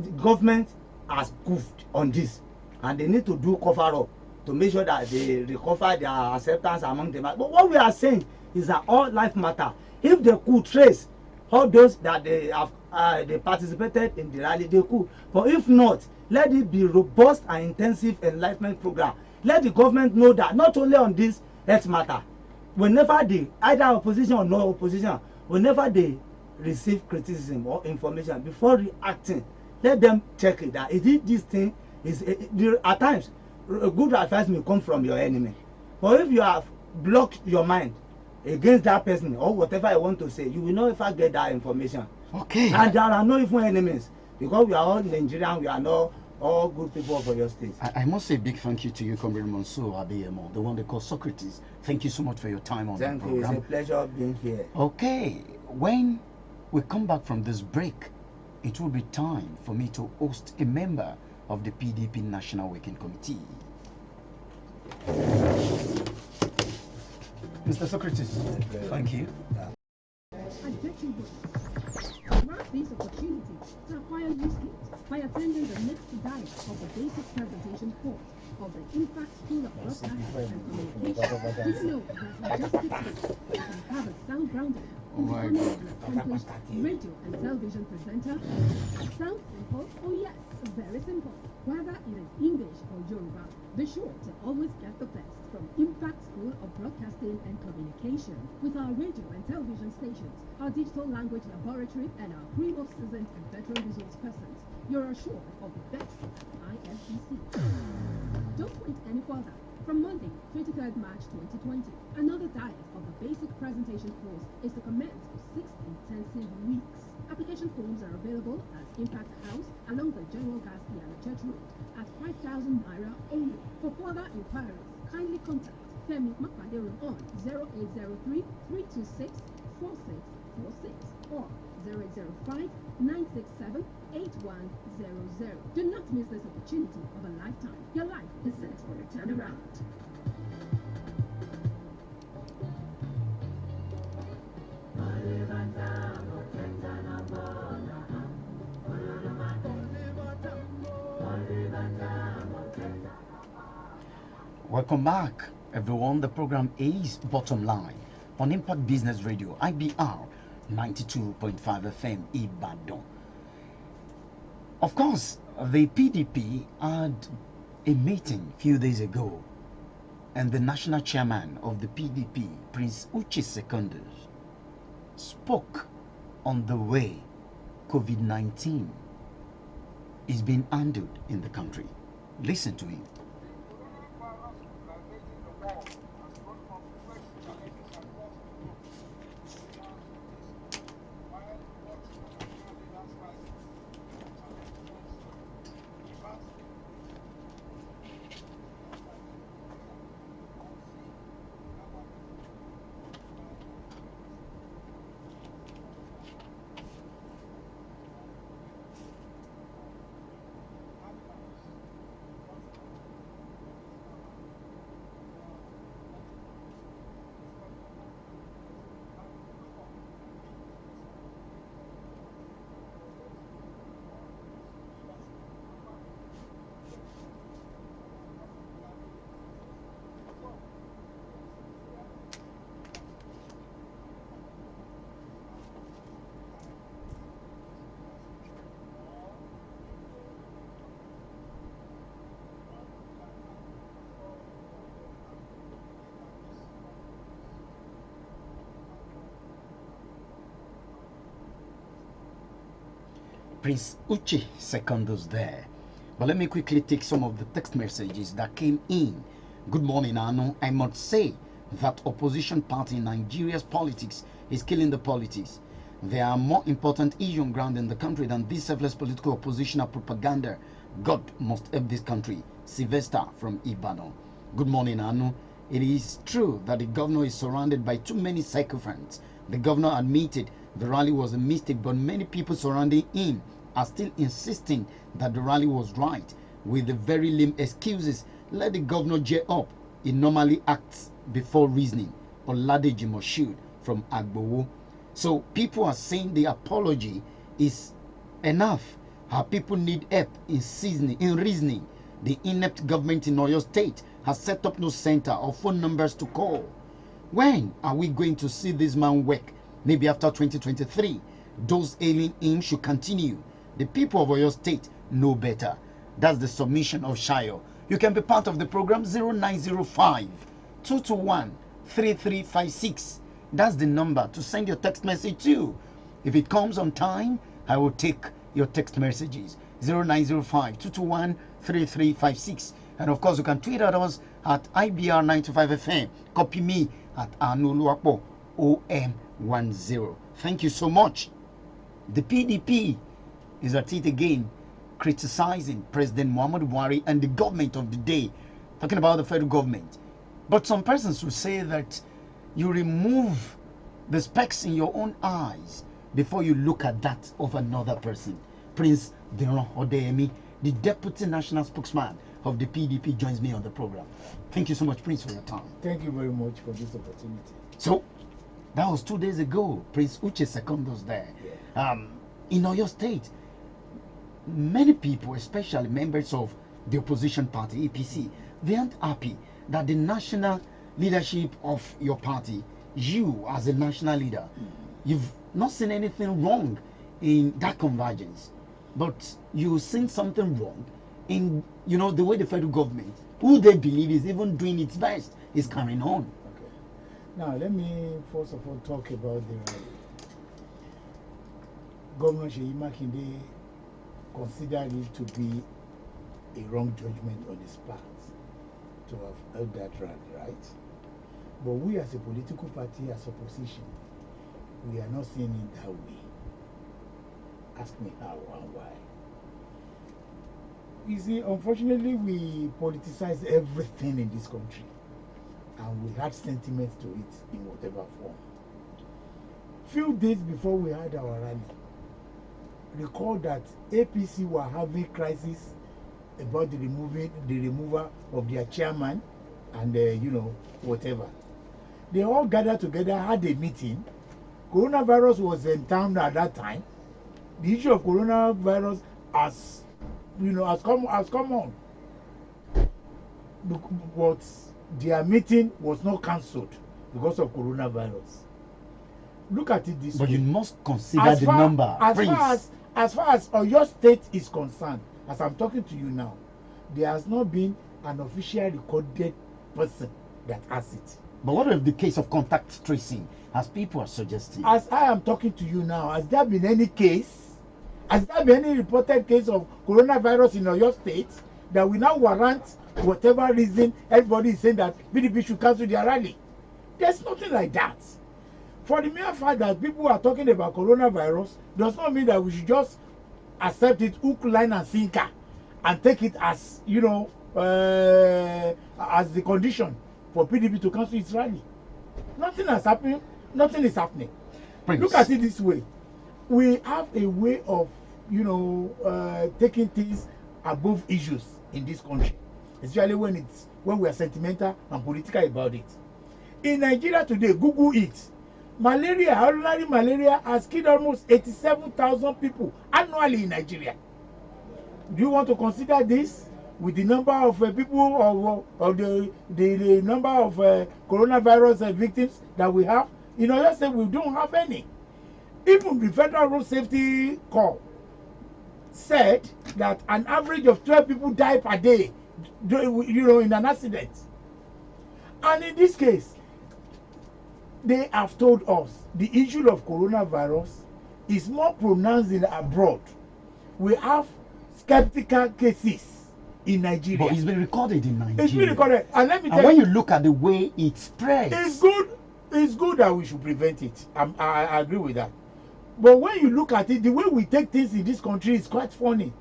[SPEAKER 2] The government has goofed on this, and they need to do cover up to make sure that they recover their acceptance among them. But what we are saying is that all life matter. If they could trace all those that they have they participated in the rally, they could. But if not, let it be robust and intensive enlightenment program. Let the government know that not only on this health matter, whenever they either opposition or no opposition, whenever they receive criticism or information, before reacting, let them check it, that is it this thing is at times a good advice may come from your enemy, but if you have blocked your mind against that person or whatever you want to say, you will not ever get that information.
[SPEAKER 1] Okay.
[SPEAKER 2] And there are no even enemies, because we are all Nigerian, we are not all good people for your state.
[SPEAKER 1] I must say a big thank you to you, Comrade Mansour Adeyemo, the one they call Socrates. Thank you so much for your time on the program.
[SPEAKER 2] Thank you. It's a pleasure being here.
[SPEAKER 1] Okay, when we come back from this break, it will be time for me to host a member of the PDP National Working Committee. Mr. Socrates, thank you.
[SPEAKER 3] I bet you would. Grab this opportunity to acquire new skills by attending the next diet of the basic presentation course of the Impact School of Broadcasting and Communication. Did you know that in just 6 weeks, you can have a sound grounding in becoming an accomplished radio and television presenter? Sounds simple? Oh yes, very simple. Whether it is English or Yoruba, be sure to always get the best from Impact School of Broadcasting and Communication. With our radio and television stations, our digital language laboratory, and our cream of seasoned and veteran resource persons, you're assured of the best at IFEC. Don't wait any further. From Monday, 23rd March 2020, another diet of the basic presentation course is to commence for 6 intensive weeks. Application forms are available at Impact House along the General Gas and Church Road at 5,000 naira only. For further inquiries, kindly contact Femi Makadero on 0803 326 4646 or 0805 967 8100. Do not miss this opportunity of a lifetime. Your life is set for a turnaround.
[SPEAKER 1] Welcome back, everyone. The program is Bottomline on Impact Business Radio, IBR 92.5 FM, Ibadan. Of course, the PDP had a meeting a few days ago, and the national chairman of the PDP, Prince Uche Secondus, spoke on the way COVID-19 is being handled in the country. Listen to him. Prince Uche Secondus there. But let me quickly take some of the text messages that came in. Good morning, Anu. I must say that opposition party in Nigeria's politics is killing the politics. There are more important issues on ground in the country than this selfless political oppositional propaganda. God must help this country. Sylvester from Ibadan. Good morning, Anu. It is true that the governor is surrounded by too many sycophants. The governor admitted the rally was a mistake, but many people surrounding him are still insisting that the rally was right with the very lame excuses. Let the governor jet up. He normally acts before reasoning. Oladeji Moshood from Agbowo. So people are saying the apology is enough. Our people need help in reasoning. The inept government in Oyo State has set up no center or phone numbers to call. When are we going to see this man work? Maybe after 2023. Those ailing him should continue. The people of Oyo State know better. That's the submission of Shayo. You can be part of the program 0905 221 3356. That's the number to send your text message to. If it comes on time, I will take your text messages 0905 221 3356. And of course, you can tweet at us at IBR95FM. Copy me at Anuluapo OM10. Thank you so much. The PDP is at it again, criticizing President Muhammadu Buhari and the government of the day, talking about the federal government. But some persons will say that you remove the specks in your own eyes before you look at that of another person. Prince Deron Odeyemi, the deputy national spokesman of the PDP, joins me on the program. Thank you so much, Prince, for your time.
[SPEAKER 2] Thank you very much for this opportunity.
[SPEAKER 1] So, that was 2 days ago. Prince Uche Secondus there.
[SPEAKER 2] Yeah.
[SPEAKER 1] In Oyo State, many people, especially members of the opposition party, APC, they aren't happy that the national leadership of your party, you as a national leader, you've not seen anything wrong in that convergence, but you've seen something wrong in, the way the federal government, who they believe is even doing its best, is carrying on.
[SPEAKER 2] Okay. Now, let me first of all talk about the rally. Governor Seyi Makinde considered it to be a wrong judgment on his part to have held that rally, right? But we as a political party, as opposition, we are not seeing it that way. Ask me how and why. You see, unfortunately, we politicize everything in this country, and we add sentiments to it in whatever form. few days before we had our rally, recall that APC were having crisis about the removal of their chairman and you know, whatever. They all gathered together, had a meeting. Coronavirus was in town at that time. The issue of coronavirus has, you know, has come on. But their meeting was not cancelled because of coronavirus. Look at it this way.
[SPEAKER 1] But you must consider the number.
[SPEAKER 2] As far as Oyo State is concerned, as I'm talking to you now, there has not been an official recorded person that has it.
[SPEAKER 1] But what of the case of contact tracing, as people are suggesting?
[SPEAKER 2] As I am talking to you now, has there been any case? Has there been any reported case of coronavirus in Oyo State that will now warrant whatever reason everybody is saying that PDP should cancel their rally? There's nothing like that. For the mere fact that people are talking about coronavirus does not mean that we should just accept it hook, line, and sinker and take it as, you know, as the condition for PDP to cancel its rally. Nothing has happened. Nothing is happening.
[SPEAKER 1] Prince.
[SPEAKER 2] Look at it this way. We have a way of, you know, taking things above issues in this country, especially when we are sentimental and political about it. In Nigeria today, Google it. Malaria, ordinary malaria, has killed almost 87,000 people annually in Nigeria. Do you want to consider this with the number of people of the number of coronavirus victims that we have? You know, let's say we don't have any. Even the Federal Road Safety Corps said that an average of 12 people die per day, you know, in an accident. And in this case, they have told us the issue of coronavirus is more pronounced in abroad. We have skeptical cases in Nigeria.
[SPEAKER 1] But it's been recorded in Nigeria.
[SPEAKER 2] It's been recorded. And let me tell you,
[SPEAKER 1] when you look at the way it spreads,
[SPEAKER 2] it's good that we should prevent it. I agree with that. But when you look at it, the way we take things in this country is quite funny.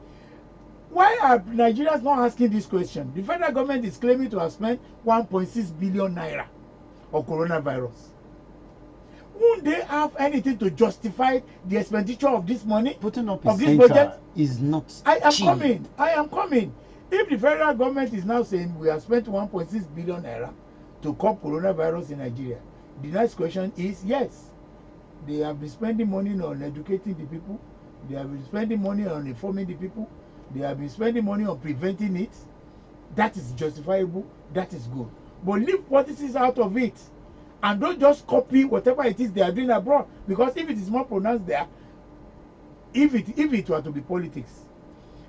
[SPEAKER 2] Why are Nigerians not asking this question? The federal government is claiming to have spent 1.6 billion naira on coronavirus. Won't they have anything to justify the expenditure of this money?
[SPEAKER 1] putting up
[SPEAKER 2] of
[SPEAKER 1] a
[SPEAKER 2] this
[SPEAKER 1] center
[SPEAKER 2] budget?
[SPEAKER 1] is not
[SPEAKER 2] I am
[SPEAKER 1] cheap.
[SPEAKER 2] coming. If the federal government is now saying we have spent 1.6 billion naira to curb coronavirus in Nigeria, the next question is yes, they have been spending money on educating the people, they have been spending money on informing the people, they have been spending money on preventing it. That is justifiable, that is good. But leave politics out of it and don't just copy whatever it is they are doing abroad, because if it is more pronounced there, if it were to be politics,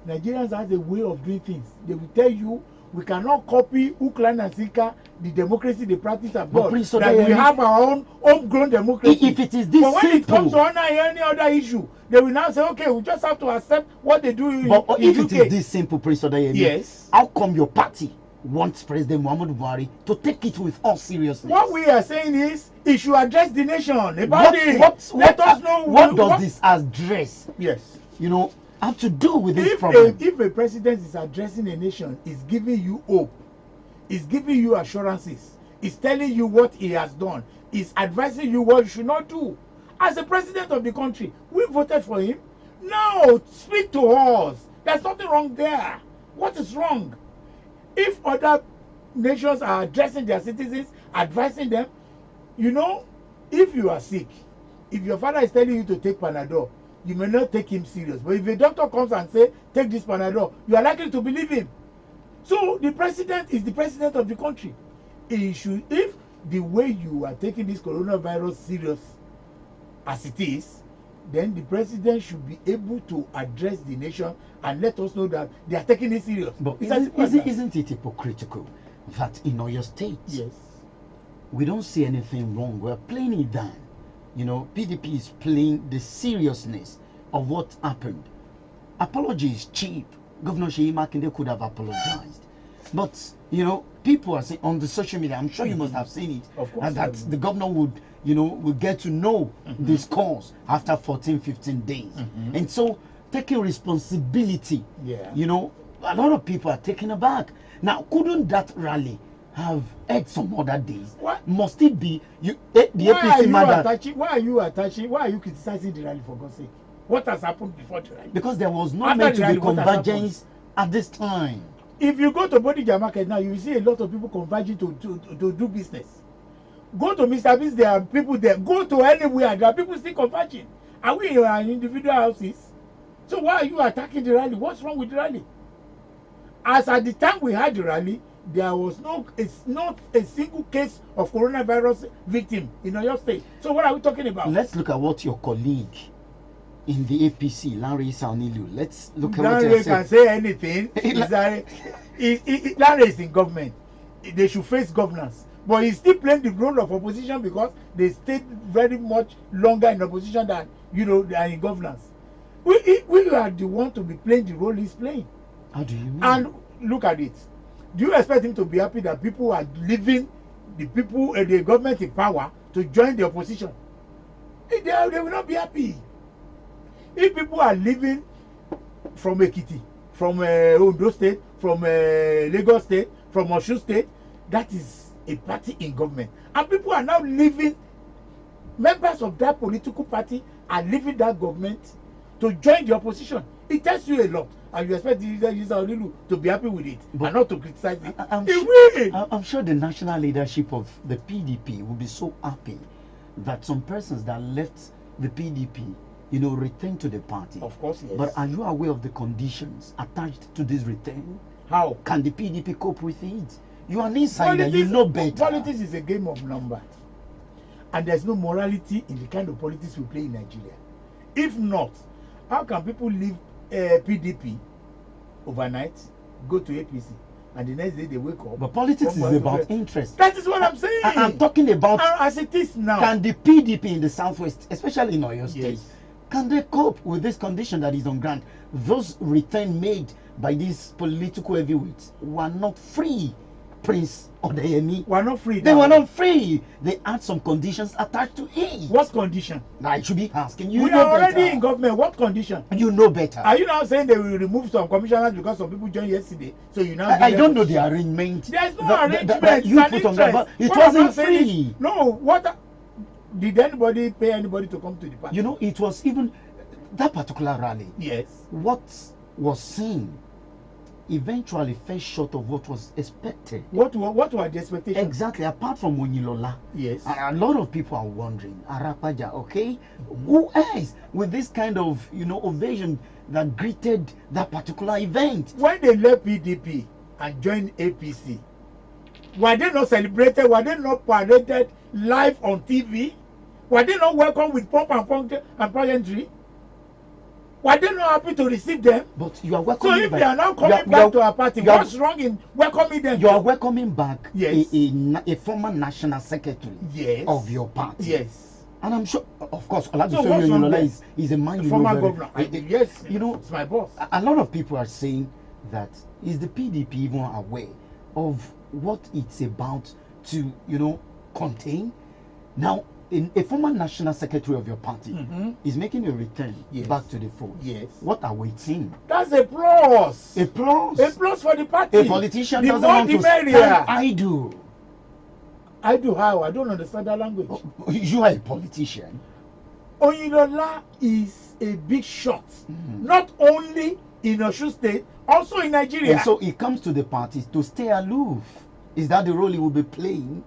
[SPEAKER 2] Nigerians have a way of doing things. They will tell you we cannot copy hook, line, and sinker the democracy they practice abroad. That we have our own homegrown democracy.
[SPEAKER 1] If it is this
[SPEAKER 2] but when
[SPEAKER 1] simple,
[SPEAKER 2] it comes to any other issue, they will now say, okay, we just have to accept what they do in
[SPEAKER 1] but if
[SPEAKER 2] UK.
[SPEAKER 1] it is this simple, Prince Odayemi,
[SPEAKER 2] Yes.
[SPEAKER 1] how come your party wants President Muhammadu Buhari to take it with all seriousness?
[SPEAKER 2] What we are saying is, it should address the nation about it. Let us know
[SPEAKER 1] what does this address,
[SPEAKER 2] yes,
[SPEAKER 1] you know, have to do with this problem?
[SPEAKER 2] If a president is addressing a nation, is giving you hope, is giving you assurances, is telling you what he has done, is advising you what you should not do. As the president of the country, we voted for him. No, speak to us. There's nothing wrong there. What is wrong? If other nations are addressing their citizens, advising them, you know, if you are sick, if your father is telling you to take Panadol, you may not take him serious. But if a doctor comes and say, take this Panadol, you are likely to believe him. So the president is the president of the country. He should, if the way you are taking this coronavirus serious as it is, then the president should be able to address the nation and let us know that they are taking it serious.
[SPEAKER 1] But isn't it hypocritical that in Oyo State,
[SPEAKER 2] yes,
[SPEAKER 1] we don't see anything wrong? We're playing it down. You know, PDP is playing the seriousness of what happened. Apology is cheap. Governor Sheyi Makinde could have apologized. But, you know, people are saying on the social media, I'm sure you must have seen it,
[SPEAKER 2] of course,
[SPEAKER 1] that the governor would, you know, would get to know this cause after 14, 15 days. And so, taking responsibility,
[SPEAKER 2] yeah,
[SPEAKER 1] you know, a lot of people are taken aback. Now, couldn't that rally have had some other days.
[SPEAKER 2] What?
[SPEAKER 1] Must it be the
[SPEAKER 2] Why
[SPEAKER 1] APC matter?
[SPEAKER 2] Why are you criticizing the rally, for God's sake? What has happened before the rally?
[SPEAKER 1] Because there was no
[SPEAKER 2] After
[SPEAKER 1] meant
[SPEAKER 2] the
[SPEAKER 1] to be
[SPEAKER 2] rally, what has
[SPEAKER 1] convergence at this time.
[SPEAKER 2] If you go to Bodija market now, you will see a lot of people converging to do business. Go to Mr. Beast, there are people there. Go to anywhere, there are people still converging. Are we in our individual houses? So why are you attacking the rally? What's wrong with the rally? As at the time we had the rally, there was not a single case of coronavirus victim in Oyo State. So what are we talking about?
[SPEAKER 1] Let's look at what your colleague in the APC, Larry Saunilu, let's look at what
[SPEAKER 2] Larry
[SPEAKER 1] he
[SPEAKER 2] can
[SPEAKER 1] said.
[SPEAKER 2] say anything. Larry is in government. They should face governance. But he's still playing the role of opposition because they stayed very much longer in opposition than they are in governance. We are the one to be playing the role he's playing.
[SPEAKER 1] How do you mean?
[SPEAKER 2] And look at it. Do you expect him to be happy that people are leaving the government in power to join the opposition? They will not be happy. If people are leaving from Ekiti, from Ondo State, from Lagos State, from Osun State, that is a party in government. And people are now leaving, members of that political party are leaving that government to join the opposition. It tells you a lot. And you expect the user to be happy with it and not to criticize it.
[SPEAKER 1] I'm sure the national leadership of the PDP will be so happy that some persons that left the PDP, return to the party.
[SPEAKER 2] Of course, yes.
[SPEAKER 1] But are you aware of the conditions attached to this return?
[SPEAKER 2] How?
[SPEAKER 1] Can the PDP cope with it? You are an insider, you know better.
[SPEAKER 2] Politics is a game of numbers. And there's no morality in the kind of politics we play in Nigeria. If not, how can people leave PDP overnight, go to APC, and the next day they wake up?
[SPEAKER 1] But politics is about interest.
[SPEAKER 2] That is what I'm saying.
[SPEAKER 1] I'm talking about
[SPEAKER 2] as it is now.
[SPEAKER 1] Can the PDP in the southwest, especially in Oyo State,
[SPEAKER 2] Yes.
[SPEAKER 1] can they cope with this condition that is on ground? Those return made by these political heavyweights were not free. Prince Odeyemi
[SPEAKER 2] We're not free.
[SPEAKER 1] They
[SPEAKER 2] now.
[SPEAKER 1] were not free. They had some conditions attached to it.
[SPEAKER 2] What condition?
[SPEAKER 1] I should be asking you.
[SPEAKER 2] We
[SPEAKER 1] know
[SPEAKER 2] are already
[SPEAKER 1] better.
[SPEAKER 2] in government. What condition?
[SPEAKER 1] You know better.
[SPEAKER 2] Are you now saying they will remove some commissioners because some people joined yesterday? So you now.
[SPEAKER 1] I don't know the arrangement.
[SPEAKER 2] There's no
[SPEAKER 1] that
[SPEAKER 2] arrangement.
[SPEAKER 1] you
[SPEAKER 2] It's an
[SPEAKER 1] put on that, but
[SPEAKER 2] interest.
[SPEAKER 1] it
[SPEAKER 2] What I'm
[SPEAKER 1] wasn't
[SPEAKER 2] saying
[SPEAKER 1] free.
[SPEAKER 2] is, no. Did anybody pay anybody to come to the party?
[SPEAKER 1] It was even that particular rally.
[SPEAKER 2] Yes.
[SPEAKER 1] What was seen eventually fell short of what was expected.
[SPEAKER 2] What were the expectations?
[SPEAKER 1] Exactly. Apart from Onilola,
[SPEAKER 2] Yes.
[SPEAKER 1] a lot of people are wondering, Arapaja, okay, who else with this kind of ovation that greeted that particular event?
[SPEAKER 2] When they left PDP and joined APC, were they not celebrated? Were they not paraded live on TV? Were they not welcomed with pomp and pageantry? Were they not happy to receive them?
[SPEAKER 1] But you are
[SPEAKER 2] So
[SPEAKER 1] welcoming
[SPEAKER 2] if
[SPEAKER 1] back.
[SPEAKER 2] they are now coming back to our party,
[SPEAKER 1] you are-
[SPEAKER 2] what's wrong in welcoming them?
[SPEAKER 1] You are welcoming back
[SPEAKER 2] Yes.
[SPEAKER 1] a former national secretary
[SPEAKER 2] Yes.
[SPEAKER 1] of your party.
[SPEAKER 2] Yes.
[SPEAKER 1] And I'm sure, of course,
[SPEAKER 2] So what's
[SPEAKER 1] Olabisi
[SPEAKER 2] wrong
[SPEAKER 1] Oyinlola
[SPEAKER 2] there?
[SPEAKER 1] is a man
[SPEAKER 2] The
[SPEAKER 1] you
[SPEAKER 2] former
[SPEAKER 1] know
[SPEAKER 2] governor. Yes. It's my boss.
[SPEAKER 1] A lot of people are saying that is the PDP even aware of what it's about to, contain? Now, a former national secretary of your party is making a return
[SPEAKER 2] Yes.
[SPEAKER 1] back to the fold.
[SPEAKER 2] Yes.
[SPEAKER 1] What are we seeing?
[SPEAKER 2] That's a plus.
[SPEAKER 1] A plus.
[SPEAKER 2] A plus for the party.
[SPEAKER 1] A politician
[SPEAKER 2] The
[SPEAKER 1] doesn't
[SPEAKER 2] more
[SPEAKER 1] want
[SPEAKER 2] the
[SPEAKER 1] to stand
[SPEAKER 2] merrier.
[SPEAKER 1] idle.
[SPEAKER 2] I do how? I don't understand that language.
[SPEAKER 1] You are a politician.
[SPEAKER 2] Oyinlola is a big shot. Not only in Osun State, also in Nigeria.
[SPEAKER 1] And so it comes to the party to stay aloof. Is that the role he will be playing?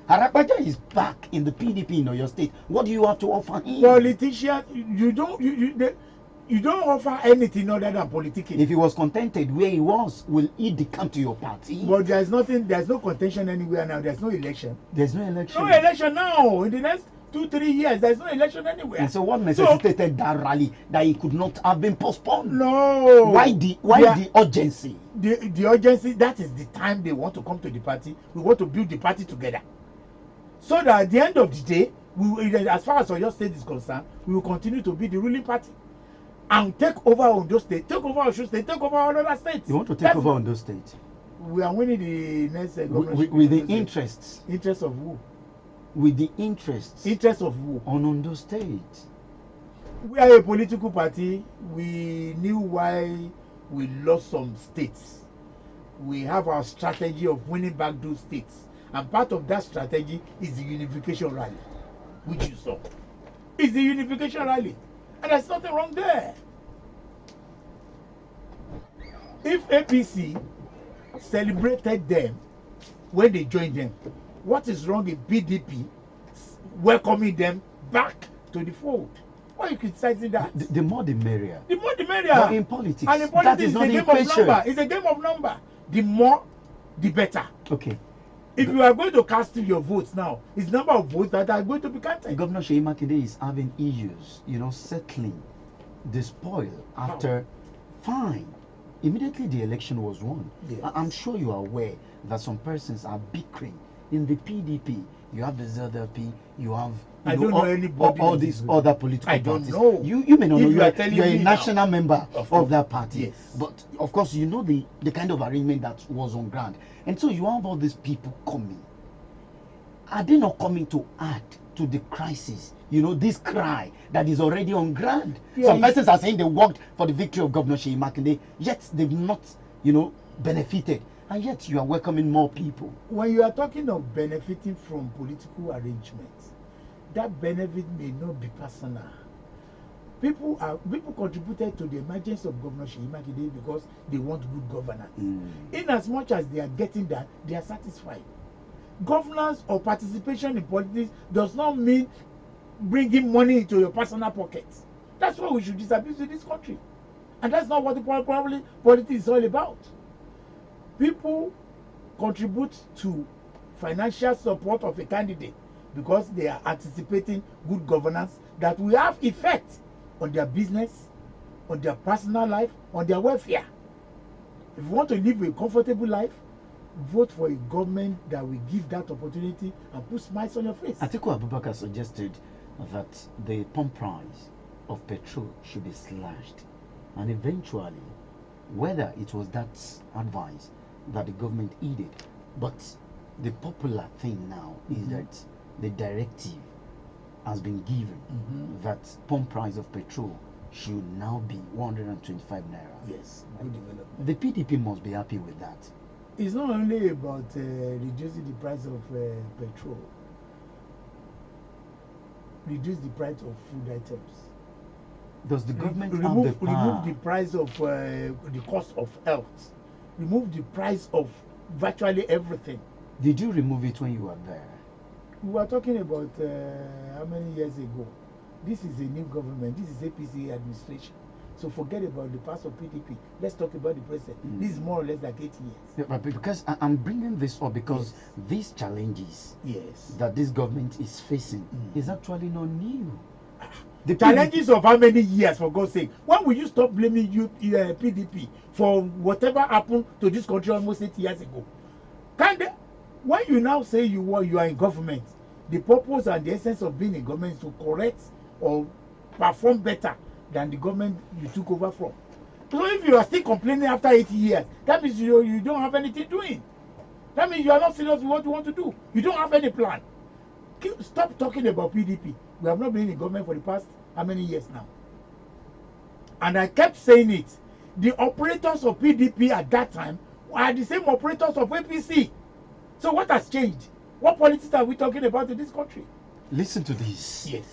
[SPEAKER 1] Arapaja is back in the PDP in Oyo State. What do you have to offer him?
[SPEAKER 2] Politician, you don't offer anything other than politicking.
[SPEAKER 1] If he was contented where he was, will he come to your party?
[SPEAKER 2] But there's no contention anywhere now. There's no election.
[SPEAKER 1] There's no election.
[SPEAKER 2] No election now. In the next 2-3 years, there's no election anywhere.
[SPEAKER 1] And so what necessitated that rally that it could not have been postponed?
[SPEAKER 2] No.
[SPEAKER 1] Why the urgency?
[SPEAKER 2] The urgency, that is the time they want to come to the party. We want to build the party together. So that at the end of the day, as far as Oyo State is concerned, we will continue to be the ruling party and take over Ondo State, take over Osun State, take over all other states.
[SPEAKER 1] You want to take over Ondo State?
[SPEAKER 2] We are winning the next governorship.
[SPEAKER 1] With the interests.
[SPEAKER 2] Interests of who?
[SPEAKER 1] With the interests.
[SPEAKER 2] Interests of who?
[SPEAKER 1] On Ondo State.
[SPEAKER 2] We are a political party. We knew why we lost some states.
[SPEAKER 4] we have our strategy of winning back those states, and part of that strategy is the unification rally, which you saw. It's the unification rally, and there's nothing wrong there. If APC celebrated them when they joined them, what is wrong in PDP welcoming them back to the fold? Why are you criticizing that?
[SPEAKER 1] The more the merrier.
[SPEAKER 4] The more the merrier.
[SPEAKER 1] But in politics,
[SPEAKER 4] and in
[SPEAKER 1] that
[SPEAKER 4] politics,
[SPEAKER 1] is
[SPEAKER 4] it's a
[SPEAKER 1] not the
[SPEAKER 4] game of
[SPEAKER 1] equation.
[SPEAKER 4] number. It's a game of number. The more, the better.
[SPEAKER 1] Okay.
[SPEAKER 4] If you are going to cast your votes now, it's the number of votes that are going to be counted.
[SPEAKER 1] Governor Seyi Makinde is having issues, settling the spoil after. Fine. Immediately the election was won.
[SPEAKER 4] Yes.
[SPEAKER 1] I'm sure you are aware that some persons are bickering in the PDP. You have the ZLP, you have
[SPEAKER 4] I don't know anybody
[SPEAKER 1] all
[SPEAKER 4] in
[SPEAKER 1] these
[SPEAKER 4] this
[SPEAKER 1] other political
[SPEAKER 4] I don't
[SPEAKER 1] parties.
[SPEAKER 4] know.
[SPEAKER 1] You may not
[SPEAKER 4] If
[SPEAKER 1] know.
[SPEAKER 4] you are telling
[SPEAKER 1] You're
[SPEAKER 4] me
[SPEAKER 1] a
[SPEAKER 4] now.
[SPEAKER 1] national member of that party.
[SPEAKER 4] Yes.
[SPEAKER 1] But of course, you know the kind of arrangement that was on ground. And so you have all these people coming. Are they not coming to add to the crisis? This cry that is already on ground.
[SPEAKER 4] Yeah,
[SPEAKER 1] Some persons are saying they worked for the victory of Governor Seyi Makinde, yet they've not, benefited. And yet you are welcoming more people.
[SPEAKER 4] When you are talking of benefiting from political arrangements, that benefit may not be personal. People contributed to the emergence of Governor Seyi Makinde because they want good governance. In as much as they are getting that, they are satisfied. Governance or participation in politics does not mean bringing money into your personal pockets. That's why we should disabuse in this country. And that's not what the probably politics is all about. People contribute to financial support of a candidate because they are anticipating good governance that will have effect on their business, on their personal life, on their welfare. If you want to live a comfortable life, vote for a government that will give that opportunity and put smiles on your face.
[SPEAKER 1] Atiku Abubakar suggested that the pump price of petrol should be slashed, and eventually, whether it was that advice that the government heeded, but the popular thing now is that the directive has been given that pump price of petrol should now be 125 naira.
[SPEAKER 4] Yes, good development.
[SPEAKER 1] The PDP must be happy with that.
[SPEAKER 4] It's not only about reducing the price of petrol. Reduce the price of food items.
[SPEAKER 1] Does the government
[SPEAKER 4] remove
[SPEAKER 1] have the power?
[SPEAKER 4] Remove the price of the cost of health. Remove the price of virtually everything.
[SPEAKER 1] Did you remove it when you were there?
[SPEAKER 4] We were talking about how many years ago. This is a new government. This is APC administration. So forget about the past of PDP. Let's talk about the present. This is more or less like 8 years.
[SPEAKER 1] Yeah, but because I'm bringing this up because these challenges that this government is facing is actually not new.
[SPEAKER 4] The challenges of how many years, for God's sake? When will you stop blaming PDP for whatever happened to this country almost 8 years ago? When you now say you are in government, the purpose and the essence of being in government is to correct or perform better than the government you took over from. So if you are still complaining after 8 years, that means you don't have anything doing. That means you are not serious with what you want to do. You don't have any plan. Stop talking about PDP. We have not been in government for the past how many years now? And I kept saying it. The operators of PDP at that time are the same operators of APC. So what has changed? What politics are we talking about in this country?
[SPEAKER 1] Listen to this.
[SPEAKER 4] Yes.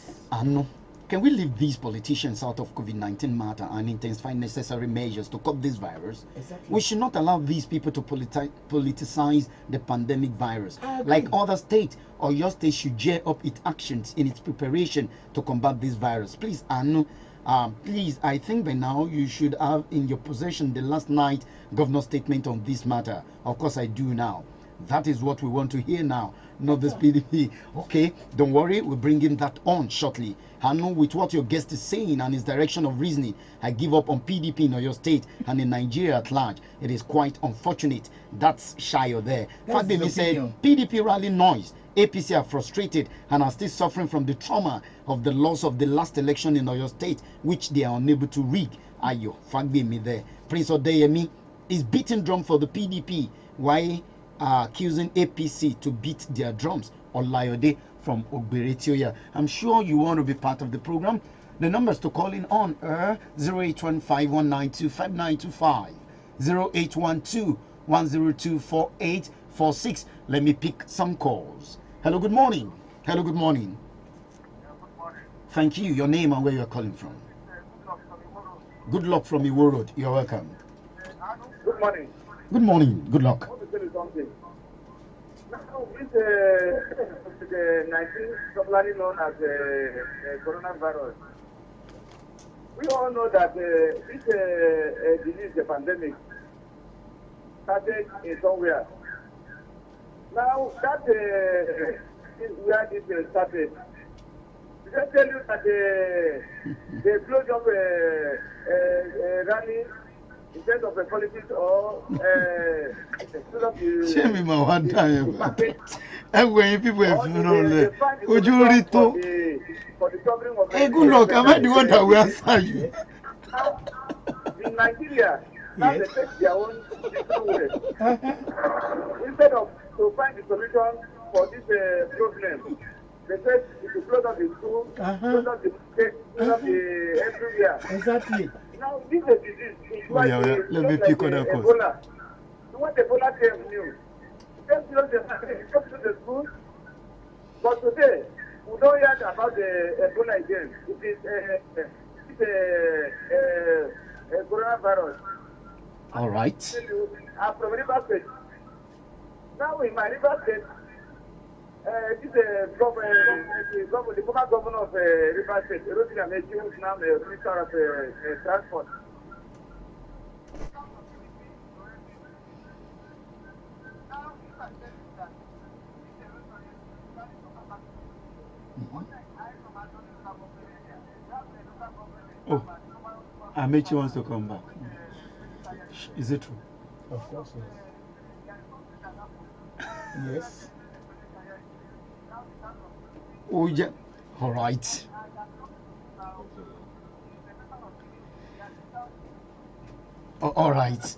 [SPEAKER 1] Can we leave these politicians out of COVID-19 matter and intensify necessary measures to curb this virus?
[SPEAKER 4] Exactly.
[SPEAKER 1] We should not allow these people to politicize the pandemic virus.
[SPEAKER 4] I agree.
[SPEAKER 1] Like other states, or your state should gear up its actions in its preparation to combat this virus. Please, please, I think by now you should have in your possession the last night governor's statement on this matter. Of course, I do now. That is what we want to hear now, not this PDP. Okay, don't worry, we'll bring him that on shortly. I know with what your guest is saying and his direction of reasoning, I give up on PDP in your state and in Nigeria at large. It is quite unfortunate. That's Shayo there. Fademi said, PDP rally noise. APC are frustrated and are still suffering from the trauma of the loss of the last election in Oyo State, which they are unable to rig. Ayo, Fagbemi there. Prince Odeyemi is beating drum for the PDP. Why accusing APC to beat their drums? Olayode from Ogberetioya. I'm sure you want to be part of the program. The numbers to call in on are 081519259225, 1024846. Let me pick some calls. Hello, good morning. Hello, good morning. Thank you. Your name and where you are calling from. Good luck from Iwo Road. You're welcome.
[SPEAKER 5] Good morning.
[SPEAKER 1] Good morning. Good
[SPEAKER 5] I
[SPEAKER 1] luck.
[SPEAKER 5] want to tell you something. Now, this the 19 popularly known as coronavirus. We all know that this disease, the pandemic, started in somewhere. Now, that is where this started. Just tell you that they closed up rally instead of the politics or instead of
[SPEAKER 1] Shame me, my one time.
[SPEAKER 5] market.
[SPEAKER 1] And when people
[SPEAKER 5] Or
[SPEAKER 1] have
[SPEAKER 5] they
[SPEAKER 1] funeral,
[SPEAKER 5] find the
[SPEAKER 1] would you
[SPEAKER 5] solution
[SPEAKER 1] read to?
[SPEAKER 5] for the covering of
[SPEAKER 1] Hey, good luck. Am I the one that will answer you?
[SPEAKER 5] Now, in Nigeria, now
[SPEAKER 4] Yes.
[SPEAKER 5] they take their own different way.
[SPEAKER 4] Uh-huh.
[SPEAKER 5] Instead of to find the solution for this problem, they said we should close up the school, close up the market, close up the everywhere.
[SPEAKER 4] Exactly.
[SPEAKER 5] Now, this is a disease. It's
[SPEAKER 1] Oh,
[SPEAKER 5] like
[SPEAKER 1] yeah, yeah. Let me
[SPEAKER 5] just
[SPEAKER 1] pick
[SPEAKER 5] like
[SPEAKER 1] other calls.
[SPEAKER 5] Ebola. So what Ebola came new, just close the market, just close the school. But today, we don't hear about the Ebola again. It is coronavirus.
[SPEAKER 1] All right.
[SPEAKER 5] I'm from River State. Now in my River State, this the former governor of River State, Rotary Amechi, who is now the Minister of Transport.
[SPEAKER 1] Oh, Amechi wants to come back. Is it true?
[SPEAKER 4] Of course, yes. Yes.
[SPEAKER 1] Oh, yeah. All right. Oh, all right.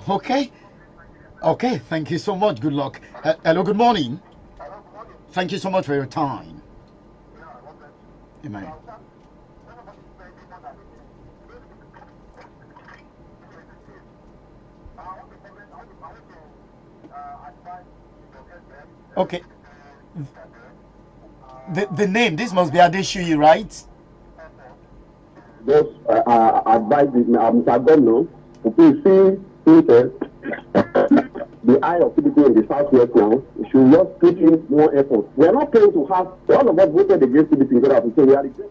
[SPEAKER 1] Okay. Okay. Thank you so much. Good luck. Hello. Good morning. Thank you so much for your time. Amen. Okay. The name, this must be Adeshuyi, right?
[SPEAKER 6] Just advise Mr. Governor to please see the eye of people in the southwest now. We should just put in more effort. We are not trying to have all of us voted against PDP so that we say we are the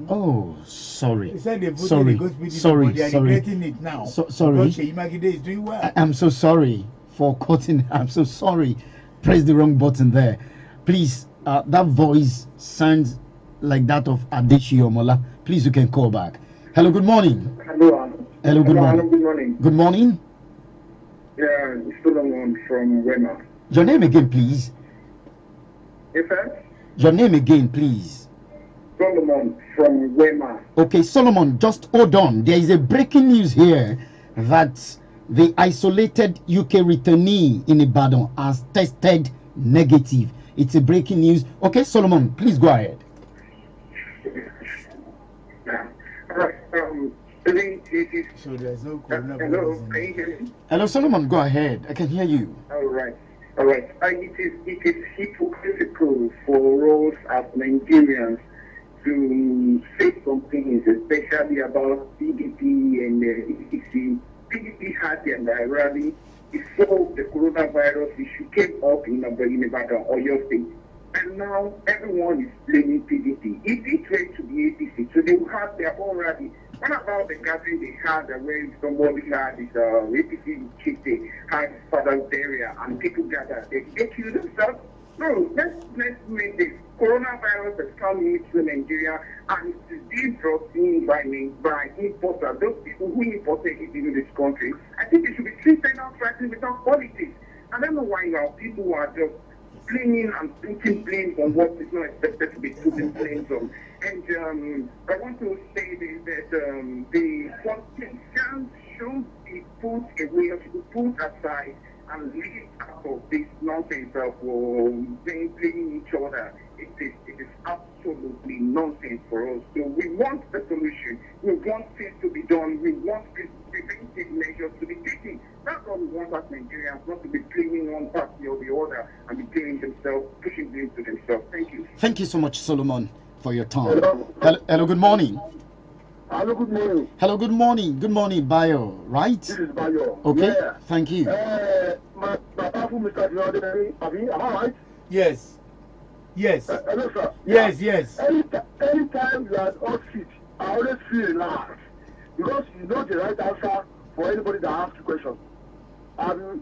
[SPEAKER 1] Oh, sorry.
[SPEAKER 4] He said they voted
[SPEAKER 1] Sorry.
[SPEAKER 4] against PDP,
[SPEAKER 1] Sorry.
[SPEAKER 4] but they are
[SPEAKER 1] Sorry.
[SPEAKER 4] regretting it now.
[SPEAKER 1] Sorry.
[SPEAKER 4] Because Seyi Makinde is doing well.
[SPEAKER 1] I'm so sorry for cutting. I'm so sorry. Press the wrong button there. Please, that voice sounds like that of Adeshi Omola. Please, you can call back. Hello, good morning.
[SPEAKER 5] Hello.
[SPEAKER 1] Hello, good morning.
[SPEAKER 5] Good morning.
[SPEAKER 1] Good morning.
[SPEAKER 5] Yeah, it's Solomon from Wema.
[SPEAKER 1] Your name again, please.
[SPEAKER 5] Yes, sir?
[SPEAKER 1] Your name again, please.
[SPEAKER 5] Solomon from Wema.
[SPEAKER 1] Okay, Solomon, just hold on. There is a breaking news here that the isolated UK returnee in Ibadan has tested negative. It's a breaking news. Okay, Solomon, please go ahead.
[SPEAKER 5] Yeah. All right. It is.
[SPEAKER 4] So there's no
[SPEAKER 5] Hello,
[SPEAKER 4] coronavirus.
[SPEAKER 5] can you hear me?
[SPEAKER 1] Hello, Solomon, go ahead. I can hear you.
[SPEAKER 5] All right. All right. It is hypocritical for us as Nigerians to say some things, especially about PDP and ECC. PDP had their rally before the coronavirus issue came up in Ibadan or your state. And now everyone is blaming PDP. If it were to be APC, so they will have their own rally. What about the gathering they had where somebody had his APC chief, they had his father's burial and people gathered? They killed themselves? No, let's make this. Coronavirus has come into Nigeria and it is being brought in by importers, those people who imported it into this country. I think it should be treated outrightly without politics. I don't know why our people are just blaming and putting blames on what is not expected to be putting blames on. And I want to say that the politicians should be put away, or should be put aside and leave out of this nonsense of blaming each other it is absolutely nonsense for us. So we want the solution. We want things to be done. We want preventive measures to be taken. That's what we want as Nigerians, not to be blaming one party or the other and be blaming themselves, pushing blame to themselves. Thank you.
[SPEAKER 1] Thank you so much, Solomon, for your time.
[SPEAKER 6] Hello.
[SPEAKER 1] Hello, good morning.
[SPEAKER 6] Hello, good morning.
[SPEAKER 1] Hello, good morning. Good morning, Bayo, right?
[SPEAKER 6] This is Bayo.
[SPEAKER 1] Okay,
[SPEAKER 6] Yeah.
[SPEAKER 1] thank you.
[SPEAKER 6] My powerful Mr. Jordan, am I right?
[SPEAKER 4] Yes. Yes.
[SPEAKER 6] Hello, sir.
[SPEAKER 4] Yes, yes.
[SPEAKER 6] Anytime you are on seat, I always feel relaxed because you know the right answer for anybody that asks you questions.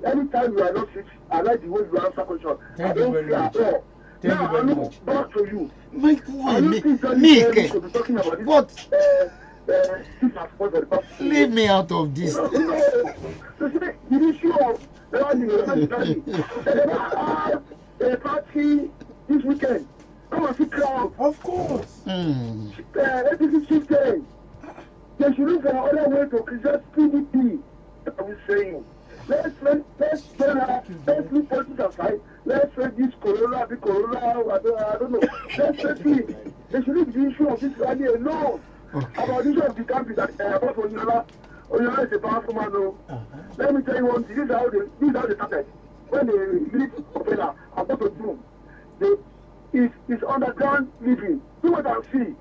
[SPEAKER 6] Anytime you are not sick, I like the way you answer questions.
[SPEAKER 4] Thank
[SPEAKER 6] I
[SPEAKER 4] you
[SPEAKER 6] don't
[SPEAKER 4] very
[SPEAKER 6] fear
[SPEAKER 4] much.
[SPEAKER 6] at all.
[SPEAKER 4] Thank
[SPEAKER 6] Now,
[SPEAKER 4] you very
[SPEAKER 6] I look
[SPEAKER 4] much.
[SPEAKER 6] back to you.
[SPEAKER 1] Mike,
[SPEAKER 6] I don't think that
[SPEAKER 1] Nick,
[SPEAKER 6] we should be talking about this.
[SPEAKER 1] what?
[SPEAKER 6] This has for the past few
[SPEAKER 1] Leave
[SPEAKER 6] years.
[SPEAKER 1] me out of this.
[SPEAKER 6] No. So see, the issue of a party this weekend. Come and see crowd.
[SPEAKER 4] Of course.
[SPEAKER 6] APC system. They should look for other way to preserve PDP. I was saying. Let's leave politics aside. Let's let this corona be corona. I don't know. Let's let it. They should leave the issue of this rally alone.
[SPEAKER 1] Okay.
[SPEAKER 6] About the issue of the country that about Onyola is a powerful man. No. Let me tell you one thing. This is how they started. When they leave Opera and go to Doom, it's underground living. Do what I see.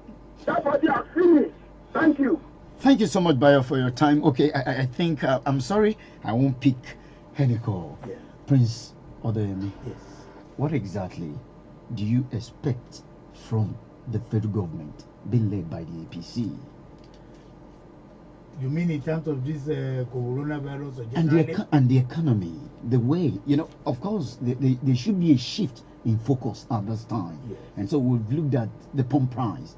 [SPEAKER 6] That party has finished. Thank you.
[SPEAKER 1] Thank you so much, Bayo, for your time. Okay, I think I'm sorry, I won't pick any call.
[SPEAKER 4] Yeah.
[SPEAKER 1] Prince Odoyemi,
[SPEAKER 4] Yes.
[SPEAKER 1] what exactly do you expect from the federal government being led by the APC?
[SPEAKER 4] You mean in terms of this coronavirus or
[SPEAKER 1] And
[SPEAKER 4] generally?
[SPEAKER 1] and the economy, the way, of course, there should be a shift in focus at this time.
[SPEAKER 4] Yes.
[SPEAKER 1] And so we've looked at the pump price.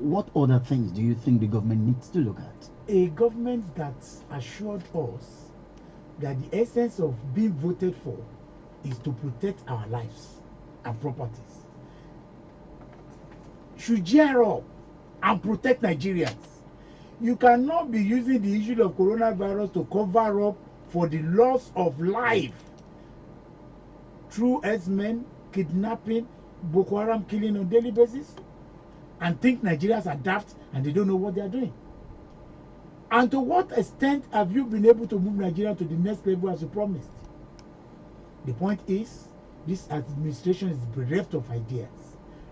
[SPEAKER 1] What other things do you think the government needs to look at?
[SPEAKER 4] A government that assured us that the essence of being voted for is to protect our lives and properties should gear up and protect Nigerians. You cannot be using the issue of coronavirus to cover up for the loss of life through herdsmen, kidnapping, Boko Haram killing on daily basis, and think Nigerians adapt and they don't know what they are doing. And to what extent have you been able to move Nigeria to the next level as you promised? The point is, this administration is bereft of ideas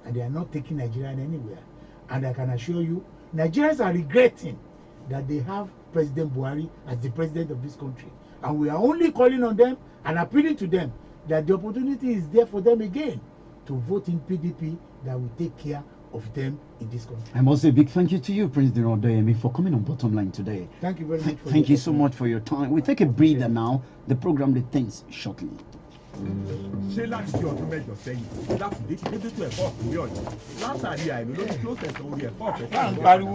[SPEAKER 4] and they are not taking Nigeria anywhere. And I can assure you, Nigerians are regretting that they have President Buhari as the president of this country. And we are only calling on them and appealing to them that the opportunity is there for them again to vote in PDP that will take care of them in this country.
[SPEAKER 1] I must say a big thank you to you, Prince Odoyemi, for coming on Bottomline today.
[SPEAKER 4] Thank you very much.
[SPEAKER 1] Thank you so much for your time. We take a breather now. The program returns shortly.
[SPEAKER 7] ṣé láti ṣe ọdún mẹ́jọ sẹ́yìn láfùdé ti dédé tó ẹ̀fọ́ òkúlé ọ̀yọ́ látàrí àìlú lórí tó tẹ̀sán orí ẹ̀fọ́ ọ̀fẹ́
[SPEAKER 4] tá à ń pariwo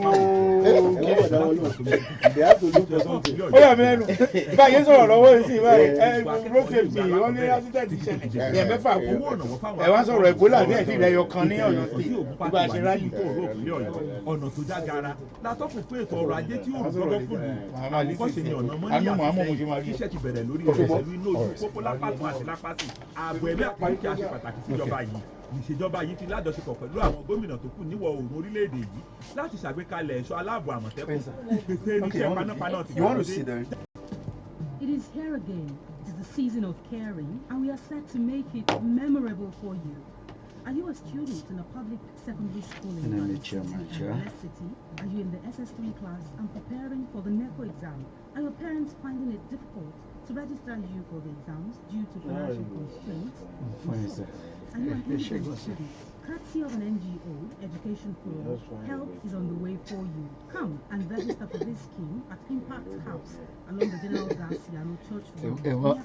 [SPEAKER 4] ó yà mí lẹ́nu báyìí sọ̀rọ̀ lọ́wọ́ yìí sí báyìí road safety wọ́n ní accident ṣẹlẹ̀ ẹ̀ mẹ́fà kú ẹ̀ wá sọ̀rọ̀ Ebola bí ẹ̀ sì rẹ̀ yọ kan ní Ọ̀yọ́ sí ìgbà ṣe ráyè.
[SPEAKER 7] ọ̀nà tó jágara látọ́kùn fún ètò ọrọ̀ ajé tí yóò gbọ́dọ̀ fún mi àwòkọ́ṣe ni ọ̀nà mọ́níyà iṣẹ́ ti bẹ̀rẹ̀ lórí ìṣẹ̀lú inú ojú pópó lápàtún àti lápàtì ààbò ẹ̀mí àparí kí a ṣe pàtàkì síjọba yìí ìṣèjọba yìí ti lájọṣepọ̀ pẹ̀lú àwọn gómìnà tó kù níwọ̀ oòrùn orílẹ̀-èdè yìí láti ṣàgbékalẹ̀ ẹ̀ṣọ́ aláàbò àmọ̀tẹ́kùn ìpèsè irinṣẹ́ panápaná ti gbàlódé.
[SPEAKER 3] It is here again. It is the season of caring, and we are set to make it memorable for you. Are you a student in a public secondary school in Ibadan City and West City? Are you in the SS3 class and preparing for the NECO exam? Are your parents finding it difficult to register you for the exams due to financial constraints? Are you an independent student? Courtesy of an NGO, Education Forum, help is on the way for you. Come and register for this scheme at Impact House along the General Garciano Church Road.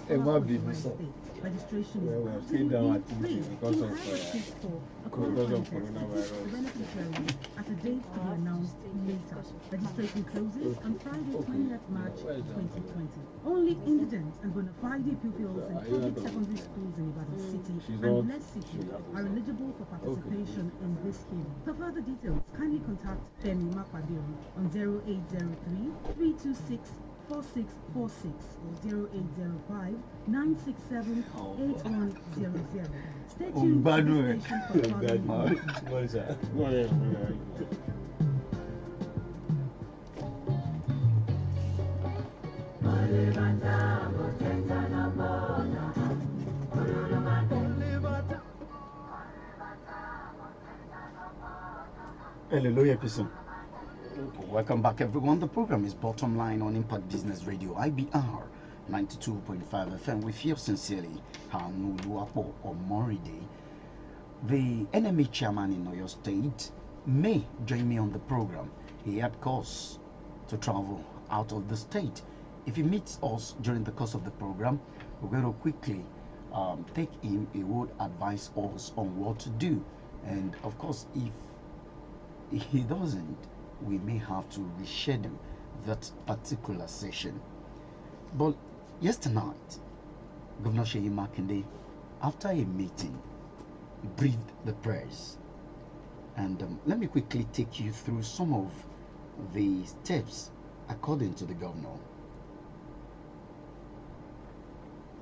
[SPEAKER 3] Registration is absolutely free. You have a seat for a qualifying test to beneficiaries at a date to be announced later. Registration closes on Friday, 20th March 2020. Only indigent and bona fide pupils in public secondary schools in Ibadan City and Blessed City are eligible for participation in this scheme. For further details, kindly contact Femi Makwadeon on 0803 326 4646 or 0805 967 8100. Stay tuned to the station for following
[SPEAKER 1] Hallelujah, person. Welcome back, everyone. The program is Bottom Line on Impact Business Radio, IBR 92.5 FM, with yours sincerely, Hanuluapo Omoride. The NMA chairman in Oyo State may join me on the program. He had cause to travel out of the state. If he meets us during the course of the program, we're going to quickly take him. He would advise us on what to do. And of course, if he doesn't, we may have to reschedule that particular session. But yesterday night, Governor Sheyi Makinde, after a meeting, briefed the press. And let me quickly take you through some of the steps according to the governor.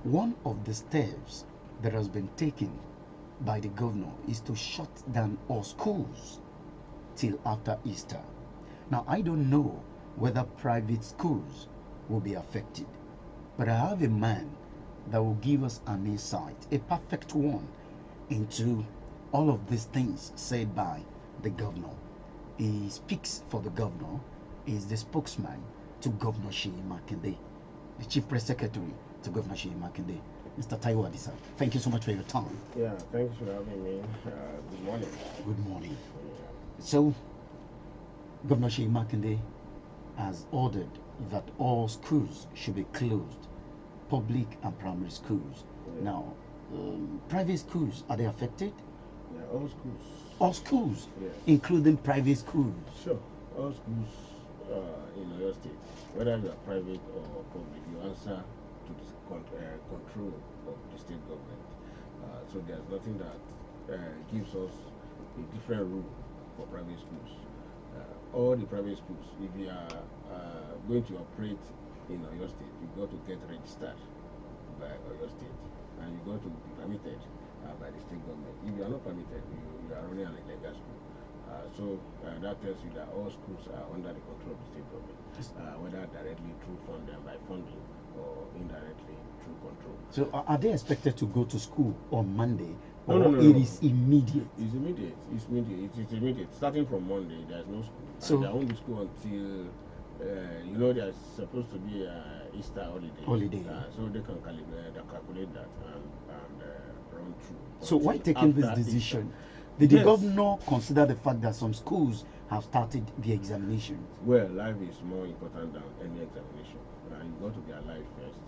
[SPEAKER 1] One of the steps that has been taken by the governor is to shut down all schools till after Easter. Now, I don't know whether private schools will be affected, but I have a man that will give us an insight, a perfect one, into all of these things said by the governor. He speaks for the governor, he is the spokesman to Governor Sheyi Makinde, the chief press secretary to Governor Sheyi Makinde. Mr. Taiwo Adisa, thank you so much for your time.
[SPEAKER 8] Yeah, thanks for having me. Good morning.
[SPEAKER 1] Good morning.
[SPEAKER 8] Yeah.
[SPEAKER 1] So, Governor Sheyi Makinde has ordered that all schools should be closed, public and primary schools.
[SPEAKER 8] Yeah.
[SPEAKER 1] Now, private schools, are they affected?
[SPEAKER 8] Yeah, all schools.
[SPEAKER 1] All schools,
[SPEAKER 8] Yeah.
[SPEAKER 1] including private schools.
[SPEAKER 8] Sure. All schools in Oyo State, whether you are private or public, you answer to the control of the state government. So there's nothing that gives us a different rule for private schools. All the private schools, if you are going to operate in Oyo State, you got to get registered by Oyo State, and you got to be permitted by the state government. If you are not permitted, you are running an illegal school. So that tells you that all schools are under the control of the state government, whether directly through funding, by funding, or indirectly through control.
[SPEAKER 1] So, are they expected to go to school on Monday, or
[SPEAKER 8] No.
[SPEAKER 1] it is immediate?
[SPEAKER 8] It's immediate. It's immediate. It's immediate. Starting from Monday, there's no school.
[SPEAKER 1] So
[SPEAKER 8] there won't be school until there's supposed to be Easter holiday. So they can calculate that and run through.
[SPEAKER 1] So why
[SPEAKER 8] until
[SPEAKER 1] taking this
[SPEAKER 8] after
[SPEAKER 1] decision?
[SPEAKER 8] Easter.
[SPEAKER 1] Did the
[SPEAKER 8] Yes.
[SPEAKER 1] governor consider the fact that some schools have started the examinations?
[SPEAKER 8] Well, life is more important than any examination. You got to be alive first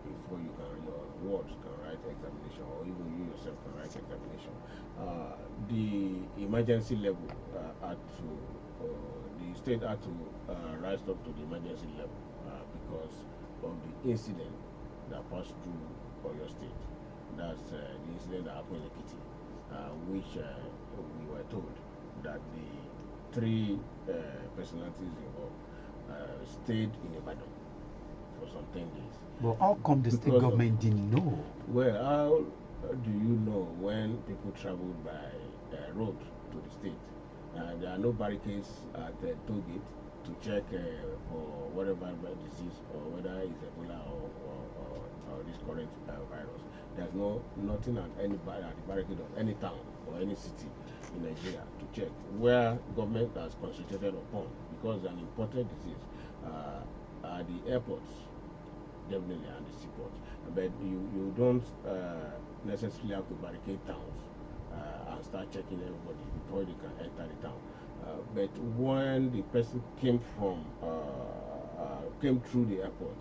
[SPEAKER 8] before your words can write examination, or even you yourself can write examination. The emergency level the state had to rise up to the emergency level because of the incident that passed through Oyo State. That's the incident that happened in Ekiti, which we were told that the three personalities involved stayed in Ibadan for some 10 days.
[SPEAKER 1] But how come the state
[SPEAKER 8] Because
[SPEAKER 1] government didn't know?
[SPEAKER 8] Well, how do you know when people travel by road to the state? There are no barricades at the toll gate to check for whatever disease, or whether it's Ebola or this current virus. There's nothing at the barricade of any town or any city in Nigeria to check, where government has concentrated upon, because an imported disease are the airports, definitely, and the seaports. But you don't necessarily have to barricade towns and start checking everybody before they can enter the town. But when the person came through the airport,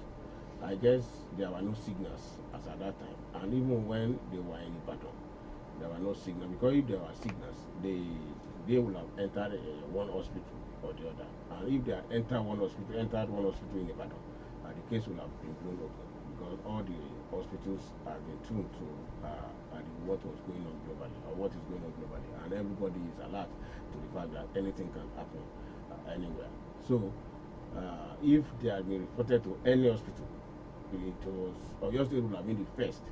[SPEAKER 8] I guess there were no signals as at that time. And even when they were in Ibadan, there were no signals, because if there were signals, they would have entered one hospital or the other. And if they had entered one hospital in Ibadan, the case would have been blown open, because all the hospitals have been tuned to what was going on globally, or what is going on globally, and everybody is alert to the fact that anything can happen anywhere. So If they had been reported to any hospital, it was Oyo State would have been the first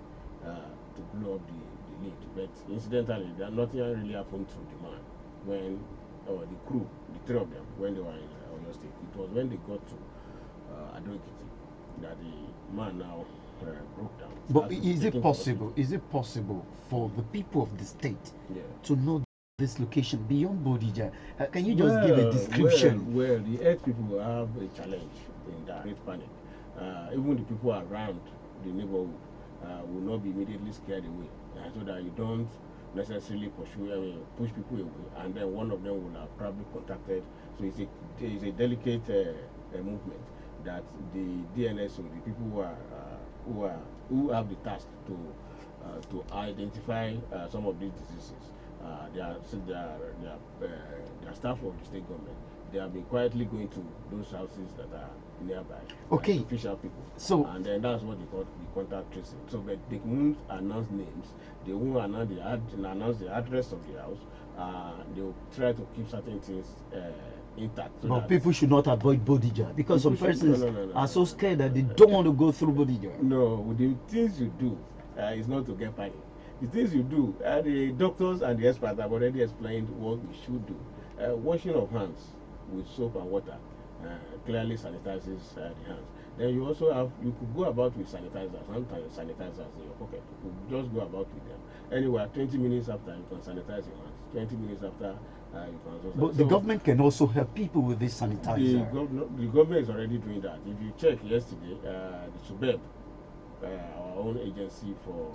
[SPEAKER 8] to blow up the lead. But incidentally, nothing really happened to the man when, or the crew, the three of them, when they were in Oyo State. It was when they got to Ado Ekiti that the man now broke down.
[SPEAKER 1] But is it possible? Is it possible for the people of the state to know this location beyond Bodija? Can you just give a description?
[SPEAKER 8] Well, the earth people have a challenge in that great panic. Even the people around the neighborhood will not be immediately scared away, so that you don't necessarily push people away, and then one of them will have probably contacted. So it's a delicate movement that the DNSO, the people who have the task to identify some of these diseases, they are staff of the state government. They have been quietly going to those houses that are nearby.
[SPEAKER 1] Okay.
[SPEAKER 8] Official people.
[SPEAKER 1] So,
[SPEAKER 8] and then that's what they call the contact tracing. So, but they won't announce names. They won't announce the address of the house. They will try to keep certain things intact. So
[SPEAKER 1] but people should not avoid Bodija because some persons are so scared that they don't want to go through Bodija.
[SPEAKER 8] No, the things you do is not to get panic. The things you do, the doctors and the experts have already explained what we should do. Washing of hands with soap and water clearly sanitizes the hands. Then you also you could go about with sanitizers, sometimes sanitizers in your pocket. You could just go about with them. Anywhere, 20 minutes after you can sanitize your hands. 20 minutes after you can also.
[SPEAKER 1] But the government can also help people with this sanitizer.
[SPEAKER 8] The government is already doing that. If you check yesterday, the SUBEB, our own agency for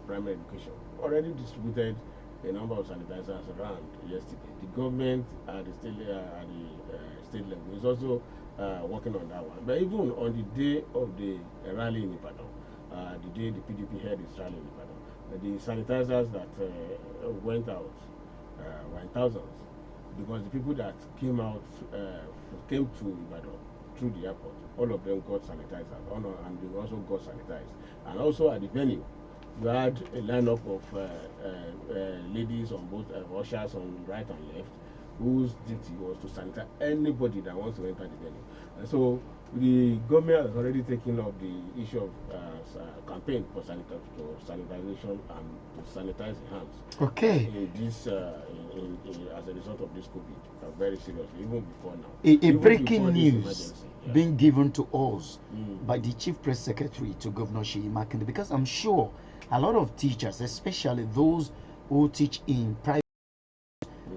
[SPEAKER 8] primary education, already distributed a number of sanitizers around yesterday. The government at the state level is also working on that one. But even on the day of the rally in Ibadan, the day the PDP had its rally in Ibadan, the sanitizers that went out were in thousands, because the people that came to Ibadan through the airport, all of them got sanitizers, and they also got sanitized. And also at the venue, you had a lineup of ladies on both ushers on right and left, whose duty was to sanitize anybody that wants to enter the venue. And so the government has already taken up the issue of campaign for sanitization and to sanitize the hands.
[SPEAKER 1] Okay.
[SPEAKER 8] In this, as a result of this COVID, very seriously, even before now.
[SPEAKER 1] A breaking news being given to us by the Chief Press Secretary to Governor Seyi Makinde, because I'm sure a lot of teachers, especially those who teach in private,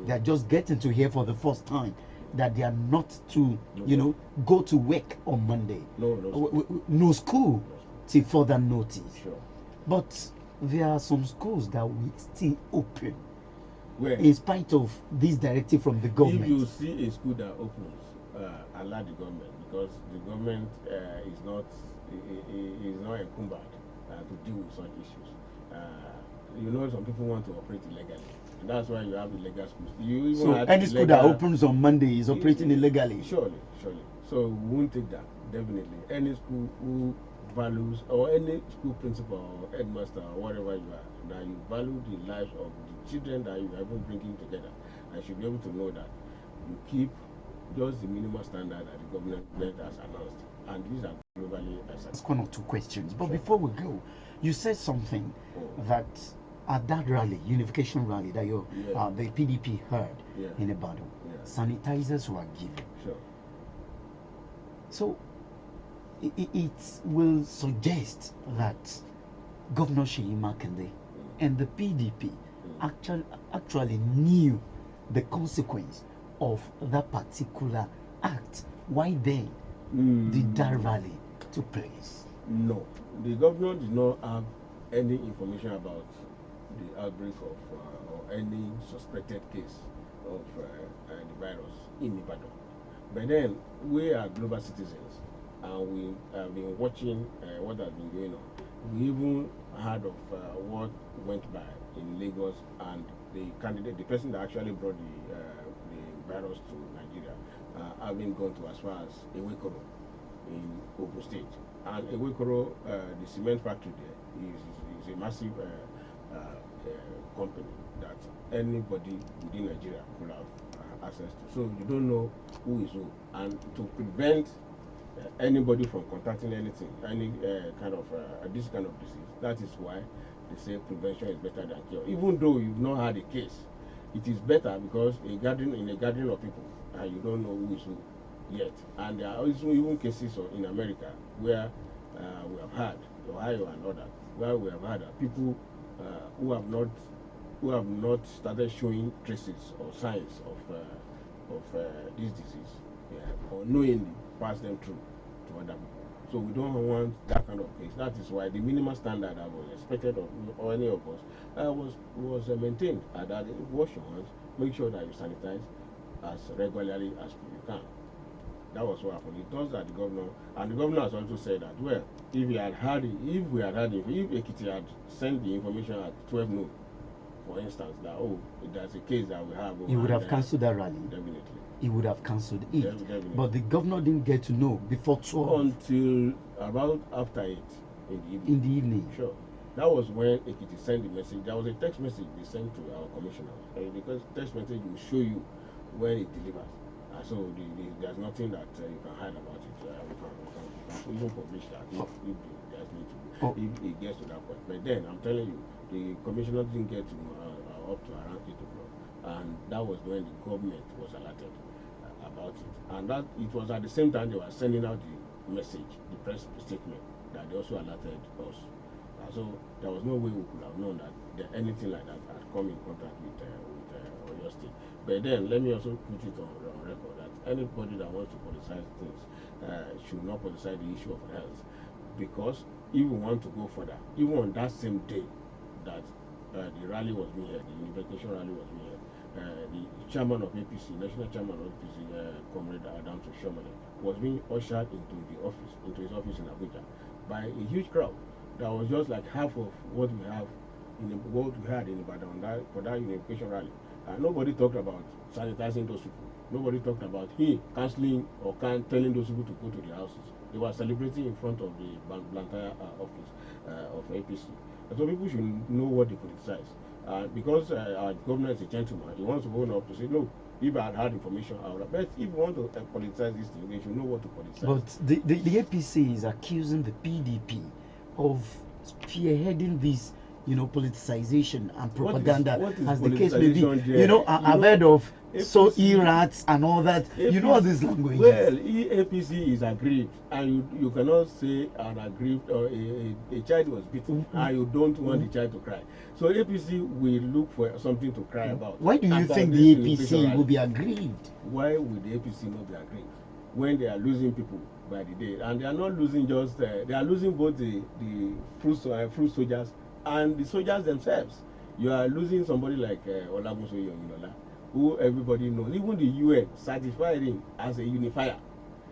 [SPEAKER 1] they are just getting to hear for the first time that they are not to, go to work on Monday. No school till further notice.
[SPEAKER 8] Sure.
[SPEAKER 1] But there are some schools that will still open,
[SPEAKER 8] in
[SPEAKER 1] spite of this directive from the government.
[SPEAKER 8] If you see a school that opens, allow the government, because the government is not encumbered to deal with such issues. Some people want to operate illegally. And that's why you have illegal schools.
[SPEAKER 1] So any school that opens on Monday is operating illegally?
[SPEAKER 8] Surely. So we won't take that, definitely. Any school who values, or any school principal or headmaster or whatever you are, that you value the lives of the children that you are even bringing together, I should be able to know that you keep just the minimum standard that the government has announced. And these are globally accepted.
[SPEAKER 1] Ask one or two questions. But before we go, you said something that at that rally, unification rally that the PDP heard in Ibadan, sanitizers were given.
[SPEAKER 8] Sure.
[SPEAKER 1] So it will suggest that Governor Seyi Makinde and the PDP actually knew the consequence of that particular act. Why then did that rally take place?
[SPEAKER 8] No, the governor did not have any information about the outbreak of or any suspected case of the virus in Ibadan. But then we are global citizens, and we have been watching what has been going on. We even heard of what went by in Lagos, and the person that actually brought the virus to Nigeria, having gone to as far as Ewekoro in Ogun State. And Ewekoro, the cement factory there, is a massive company that anybody within Nigeria could have access to. So you don't know who is who. And to prevent anybody from contacting anything, any kind of this kind of disease, that is why they say prevention is better than cure. Even though you've not had a case, it is better because in a gathering of people, and you don't know who is who yet. And there are also even cases in America where we have had Ohio and others, where we have had people who have not started showing traces or signs of this disease, or knowingly pass them through to other people. So we don't want that kind of case. That is why the minimum standard that was expected of any of us was maintained. That wash your hands, make sure that you sanitize as regularly as you can. That was what happened. It was that the governor, and the governor has also said that, well, if Ekiti had sent the information at 12 noon, for instance, that there's a case that we have,
[SPEAKER 1] he would have cancelled that rally.
[SPEAKER 8] Definitely.
[SPEAKER 1] He would have cancelled it.
[SPEAKER 8] Definitely.
[SPEAKER 1] But the governor didn't get to know before 12.
[SPEAKER 8] Until about after 8 in the evening.
[SPEAKER 1] In the evening.
[SPEAKER 8] Sure. That was when Ekiti sent the message. There was a text message they sent to our commissioner. Because text message will show you when it delivers. So there's nothing that you can hide about it. We can even publish that if there's need to. If it gets to that point. But then I'm telling you, the commissioner didn't get to up to around 8 o'clock, and that was when the government was alerted about it. And that it was at the same time they were sending out the message, the press statement, that they also alerted us. So there was no way we could have known that anything like that had come in contact with Oyo State. But then let me also put it on record that anybody that wants to politicize things should not politicize the issue of health, because if we want to go further, even on that same day that the rally was being held, the unification rally was being held, the chairman of APC, national chairman of APC, Comrade Adam Shomane, was being ushered into his office in Abuja by a huge crowd. That was just like half of what we had in Ibadan for that unification rally. Nobody talked about sanitizing those people. Nobody talked about cancelling or telling those people to go to their houses. They were celebrating in front of the Blantyre office of APC. And so people should know what they politicize. Because our governor is a gentleman, he wants to own up to say, no, if I had information, I would have. But if you want to politicize this thing, they should know what to politicize.
[SPEAKER 1] But the APC is accusing the PDP of spearheading this, politicization and propaganda,
[SPEAKER 8] what is
[SPEAKER 1] as the case may be.
[SPEAKER 8] There?
[SPEAKER 1] I've heard of
[SPEAKER 8] APC,
[SPEAKER 1] irats and all that.
[SPEAKER 8] APC,
[SPEAKER 1] all these languages.
[SPEAKER 8] Well, APC is aggrieved, and you cannot say an aggrieved or a child was beaten, and you don't want the child to cry. So APC will look for something to cry about.
[SPEAKER 1] Why do you think the APC will be aggrieved?
[SPEAKER 8] Why would the APC not be aggrieved when they are losing people by the day? And they are not losing just they are losing both the fruit soldiers and the soldiers themselves. You are losing somebody like Olagunsoye Oyinlola, who everybody knows. Even the UN certified him as a unifier,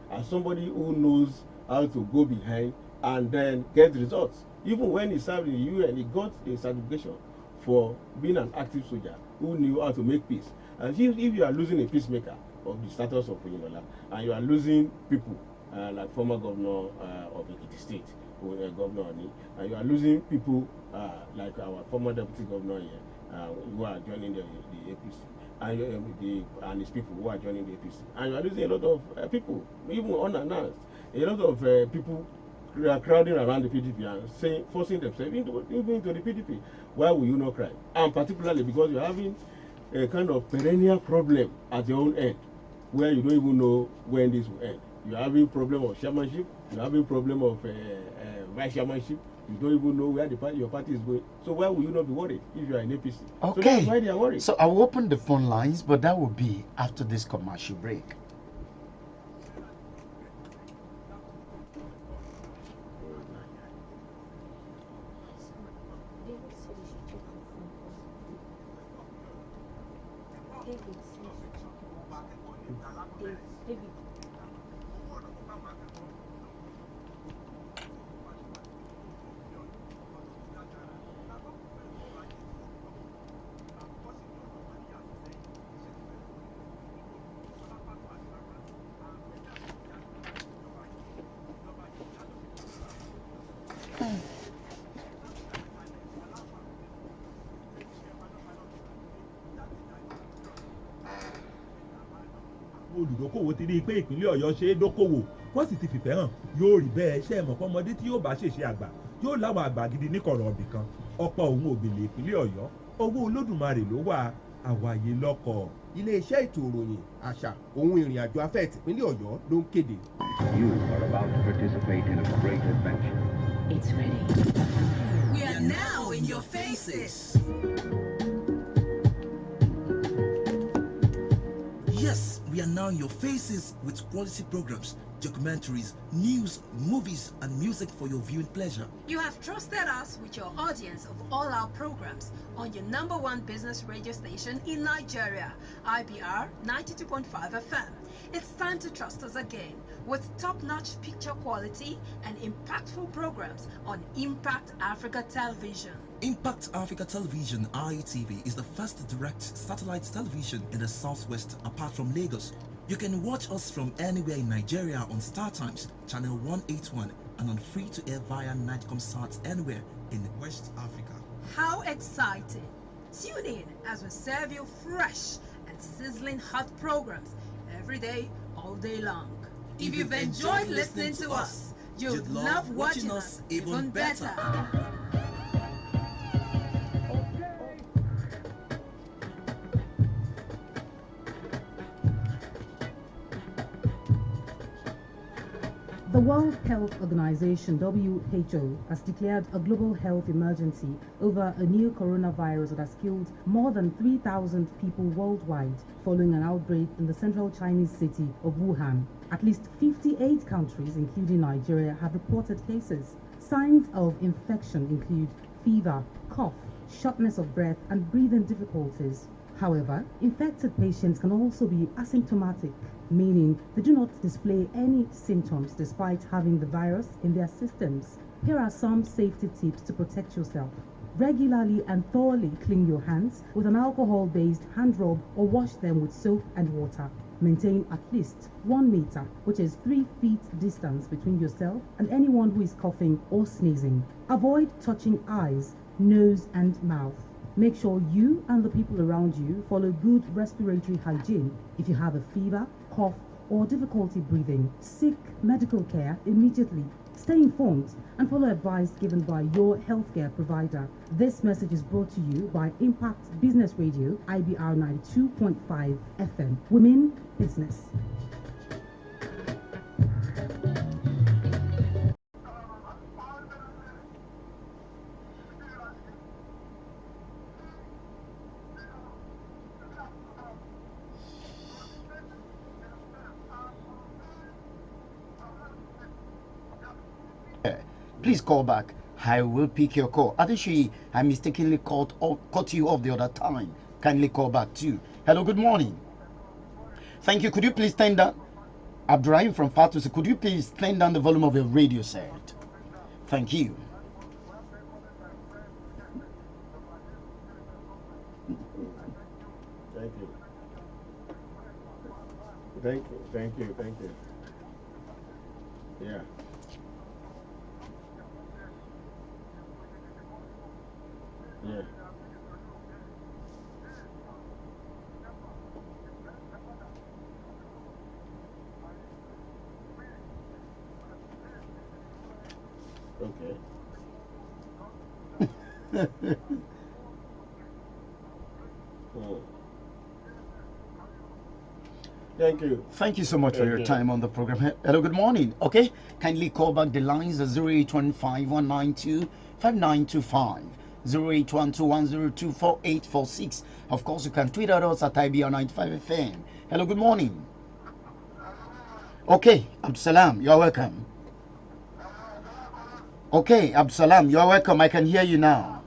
[SPEAKER 8] as somebody who knows how to go behind and then get results. Even when he served in the UN, he got a certification for being an active soldier who knew how to make peace. And if you are losing a peacemaker of the status of Oyinlola, and you are losing people like former governor of Ekiti State, Governor Oni, and you are losing people like our former deputy governor here, who are joining the APC, and his people who are joining the APC, and you are losing a lot of people, even unannounced, a lot of people crowding around the PDP and forcing themselves into the PDP. Why will you not cry? And particularly because you're having a kind of perennial problem at your own end, where you don't even know when this will end. You're having problem of chairmanship, you're having problem of vice chairmanship, you don't even know where your party is going. So why will you not be worried if you are in APC?
[SPEAKER 1] Okay.
[SPEAKER 8] So that's why they are worried.
[SPEAKER 1] So I'll open the phone lines, but that will be after this commercial break.
[SPEAKER 7] olùdókòwò ti rí i pé ìpínlẹ̀ Ọ̀yọ́ ṣe é dókòwò wọ́n sì ti fìfẹ́ hàn yóò rí bẹ́ẹ̀ ṣe mọ̀ fọmọdé tí yóò bá ṣèṣe àgbà yóò láwọn àgbà gidi níkọ̀rọ̀ ọ̀bì kan ọ̀pọ̀ òun òbèlè ìpínlẹ̀ Ọ̀yọ́ owó Olódùmarè ló wà àwàyè lọ́kọ̀.
[SPEAKER 9] Iléeṣẹ́ ètò ìròyìn àṣà ohun ìrìn àjò afẹ́ tìpínlẹ̀ Ọ̀yọ́ ló ń kéde.
[SPEAKER 10] You are about to participate in a great adventure.
[SPEAKER 11] It's ready.
[SPEAKER 12] We are now in your faces.
[SPEAKER 13] Yes, we are now in your faces with quality programs, documentaries, news, movies, and music for your viewing pleasure.
[SPEAKER 12] You have trusted us with your audience of all our programs on your #1 business radio station in Nigeria, IBR 92.5 FM. It's time to trust us again with top-notch picture quality and impactful programs on Impact Africa Television.
[SPEAKER 13] Impact Africa Television, ITV, is the first direct satellite television in the southwest apart from Lagos. You can watch us from anywhere in Nigeria on Star Times, channel 181, and on free-to-air via Nightcomsat anywhere in West Africa.
[SPEAKER 12] How exciting! Tune in as we serve you fresh and sizzling hot programs every day, all day long. If you've enjoyed listening to us, you'll love watching us even better.
[SPEAKER 3] The World Health Organization, WHO, has declared a global health emergency over a new coronavirus that has killed more than 3,000 people worldwide following an outbreak in the central Chinese city of Wuhan. At least 58 countries, including Nigeria, have reported cases. Signs of infection include fever, cough, shortness of breath, and breathing difficulties. However, infected patients can also be asymptomatic, meaning they do not display any symptoms despite having the virus in their systems. Here are some safety tips to protect yourself. Regularly and thoroughly clean your hands with an alcohol-based hand rub or wash them with soap and water. Maintain at least 1 meter, which is 3 feet distance between yourself and anyone who is coughing or sneezing. Avoid touching eyes, nose and mouth. Make sure you and the people around you follow good respiratory hygiene. If you have a fever, cough, or difficulty breathing, seek medical care immediately. Stay informed and follow advice given by your healthcare provider. This message is brought to you by Impact Business Radio, IBR 92.5 FM. Women Business.
[SPEAKER 1] Please call back. I will pick your call. Adeshoyi, I mistakenly cut you off the other time. Kindly call back too. Hello, good morning. Thank you. Could you please turn down? Abdurrahim from Fatusi, could you please turn down the volume of your radio set? Thank you.
[SPEAKER 8] Thank you. Thank you. Thank you. Thank you. Yeah. Yeah. Okay. Oh. Thank you.
[SPEAKER 1] Thank you so much for your time on the program. Hello, good morning. Okay, kindly call back the lines at 0815-192-5925, 0812-102-4846. Of course, you can tweet at us at IBR95FM. Hello, good morning. Okay, Absalam, you are welcome. Okay, Absalam, you are welcome. I can hear you now.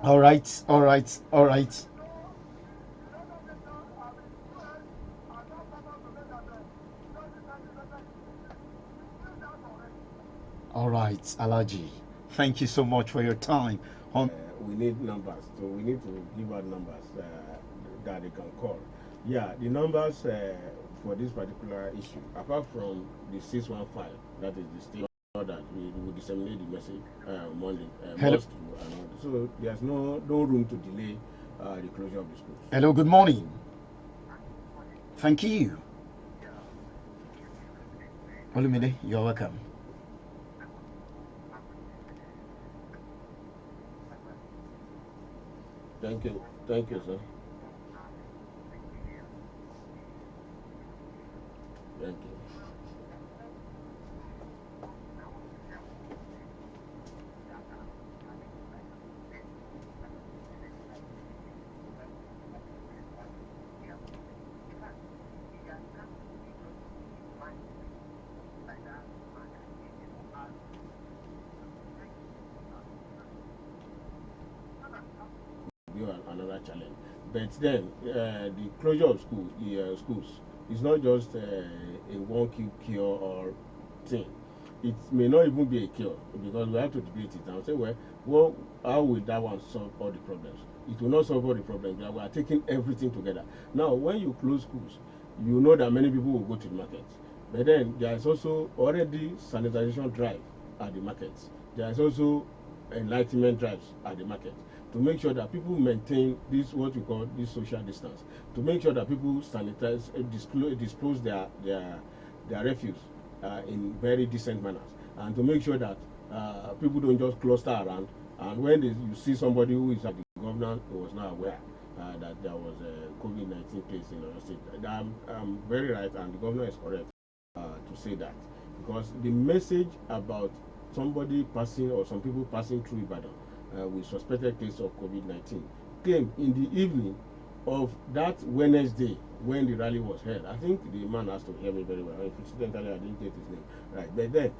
[SPEAKER 1] All right, all right, all right. All right, Alaji. Thank you so much for your time.
[SPEAKER 8] We need numbers, so we need to give out numbers that they can call. Yeah, the numbers for this particular issue, apart from the 615, that is the state that we will disseminate the message Monday.
[SPEAKER 1] Hello.
[SPEAKER 8] So there's no room to delay the closure of the schools.
[SPEAKER 1] Hello, good morning. Thank you. Olumide, you're welcome.
[SPEAKER 8] Thank you, sir. Thank you. Another challenge, but then the closure of schools is not just a one cure or thing. It may not even be a cure, because we have to debate it and say, well, how will that one solve all the problems? It will not solve all the problems. We are taking everything together. Now, when you close schools, you know that many people will go to the market, but then there is also already sanitization drive at the markets. There is also enlightenment drives at the market, to make sure that people maintain this, what we call this social distance, to make sure that people sanitize, dispose their refuse in very decent manners, and to make sure that people don't just cluster around. And when you see somebody who is at the governor who was not aware that there was a COVID-19 case in our state, I'm very right, and the governor is correct to say that, because the message about somebody passing, or some people passing through Ibadan with suspected case of COVID-19 came in the evening of that Wednesday when the rally was held. I think the man has to hear me very well. Incidentally, I didn't get his name right, but then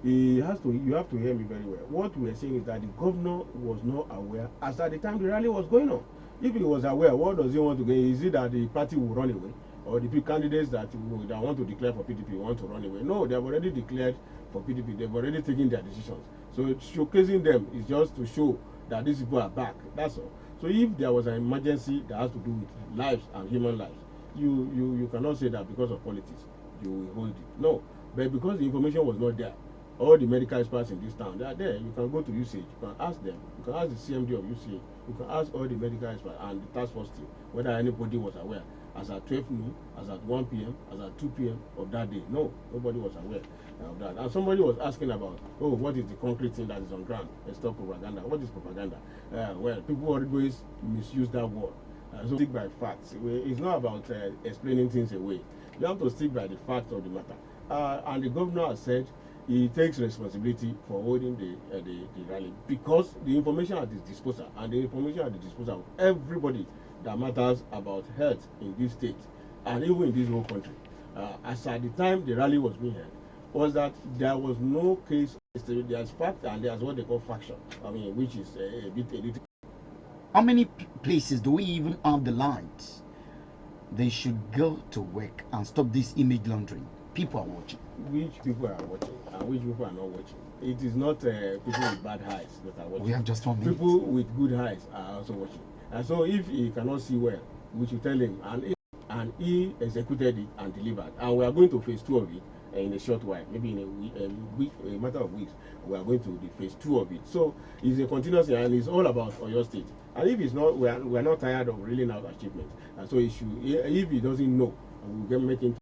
[SPEAKER 8] you have to hear me very well. What we are saying is that the governor was not aware as at the time the rally was going on. If he was aware, what does he want to gain? Is it that the party will run away, or the candidates that want to declare for PDP want to run away? No, they have already declared for PDP. They've already taken their decisions. So showcasing them is just to show that these people are back. That's all. So if there was an emergency that has to do with lives and human lives, you cannot say that because of politics you will hold it. No, but because the information was not there, all the medical experts in this town, they are there. You can go to UCH, you can ask them, you can ask the CMD of UCH, you can ask all the medical experts and the task force team whether anybody was aware as at 12 noon, as at 1 p.m., as at 2 p.m. of that day. No, nobody was aware of that. And somebody was asking about, what is the concrete thing that is on ground? Stop propaganda. What is propaganda? Well, people always misuse that word. So stick by facts. It's not about explaining things away. You have to stick by the facts of the matter. And the governor has said he takes responsibility for holding the rally, because the information at his disposal, and the information at the disposal of everybody that matters about health in this state and even in this whole country, as at the time the rally was being held, was that there was no case. There's fact and there's what they call faction. I mean, which is a bit elite.
[SPEAKER 1] How many places do we even have the lights? They should go to work and stop this image laundering. People are watching.
[SPEAKER 8] Which people are watching and which people are not watching? It is not people with bad eyes that are watching.
[SPEAKER 1] We have just 1 minute.
[SPEAKER 8] People with good eyes are also watching. And so if he cannot see well, we should tell him, and he executed it and delivered. And we are going to phase 2 of it in a short while, maybe in a matter of weeks. We are going to the phase 2 of it. So it's a continuous thing, and it's all about Oyo State. And if it's not, we are not tired of reeling out achievements. And so if he doesn't know, we will make him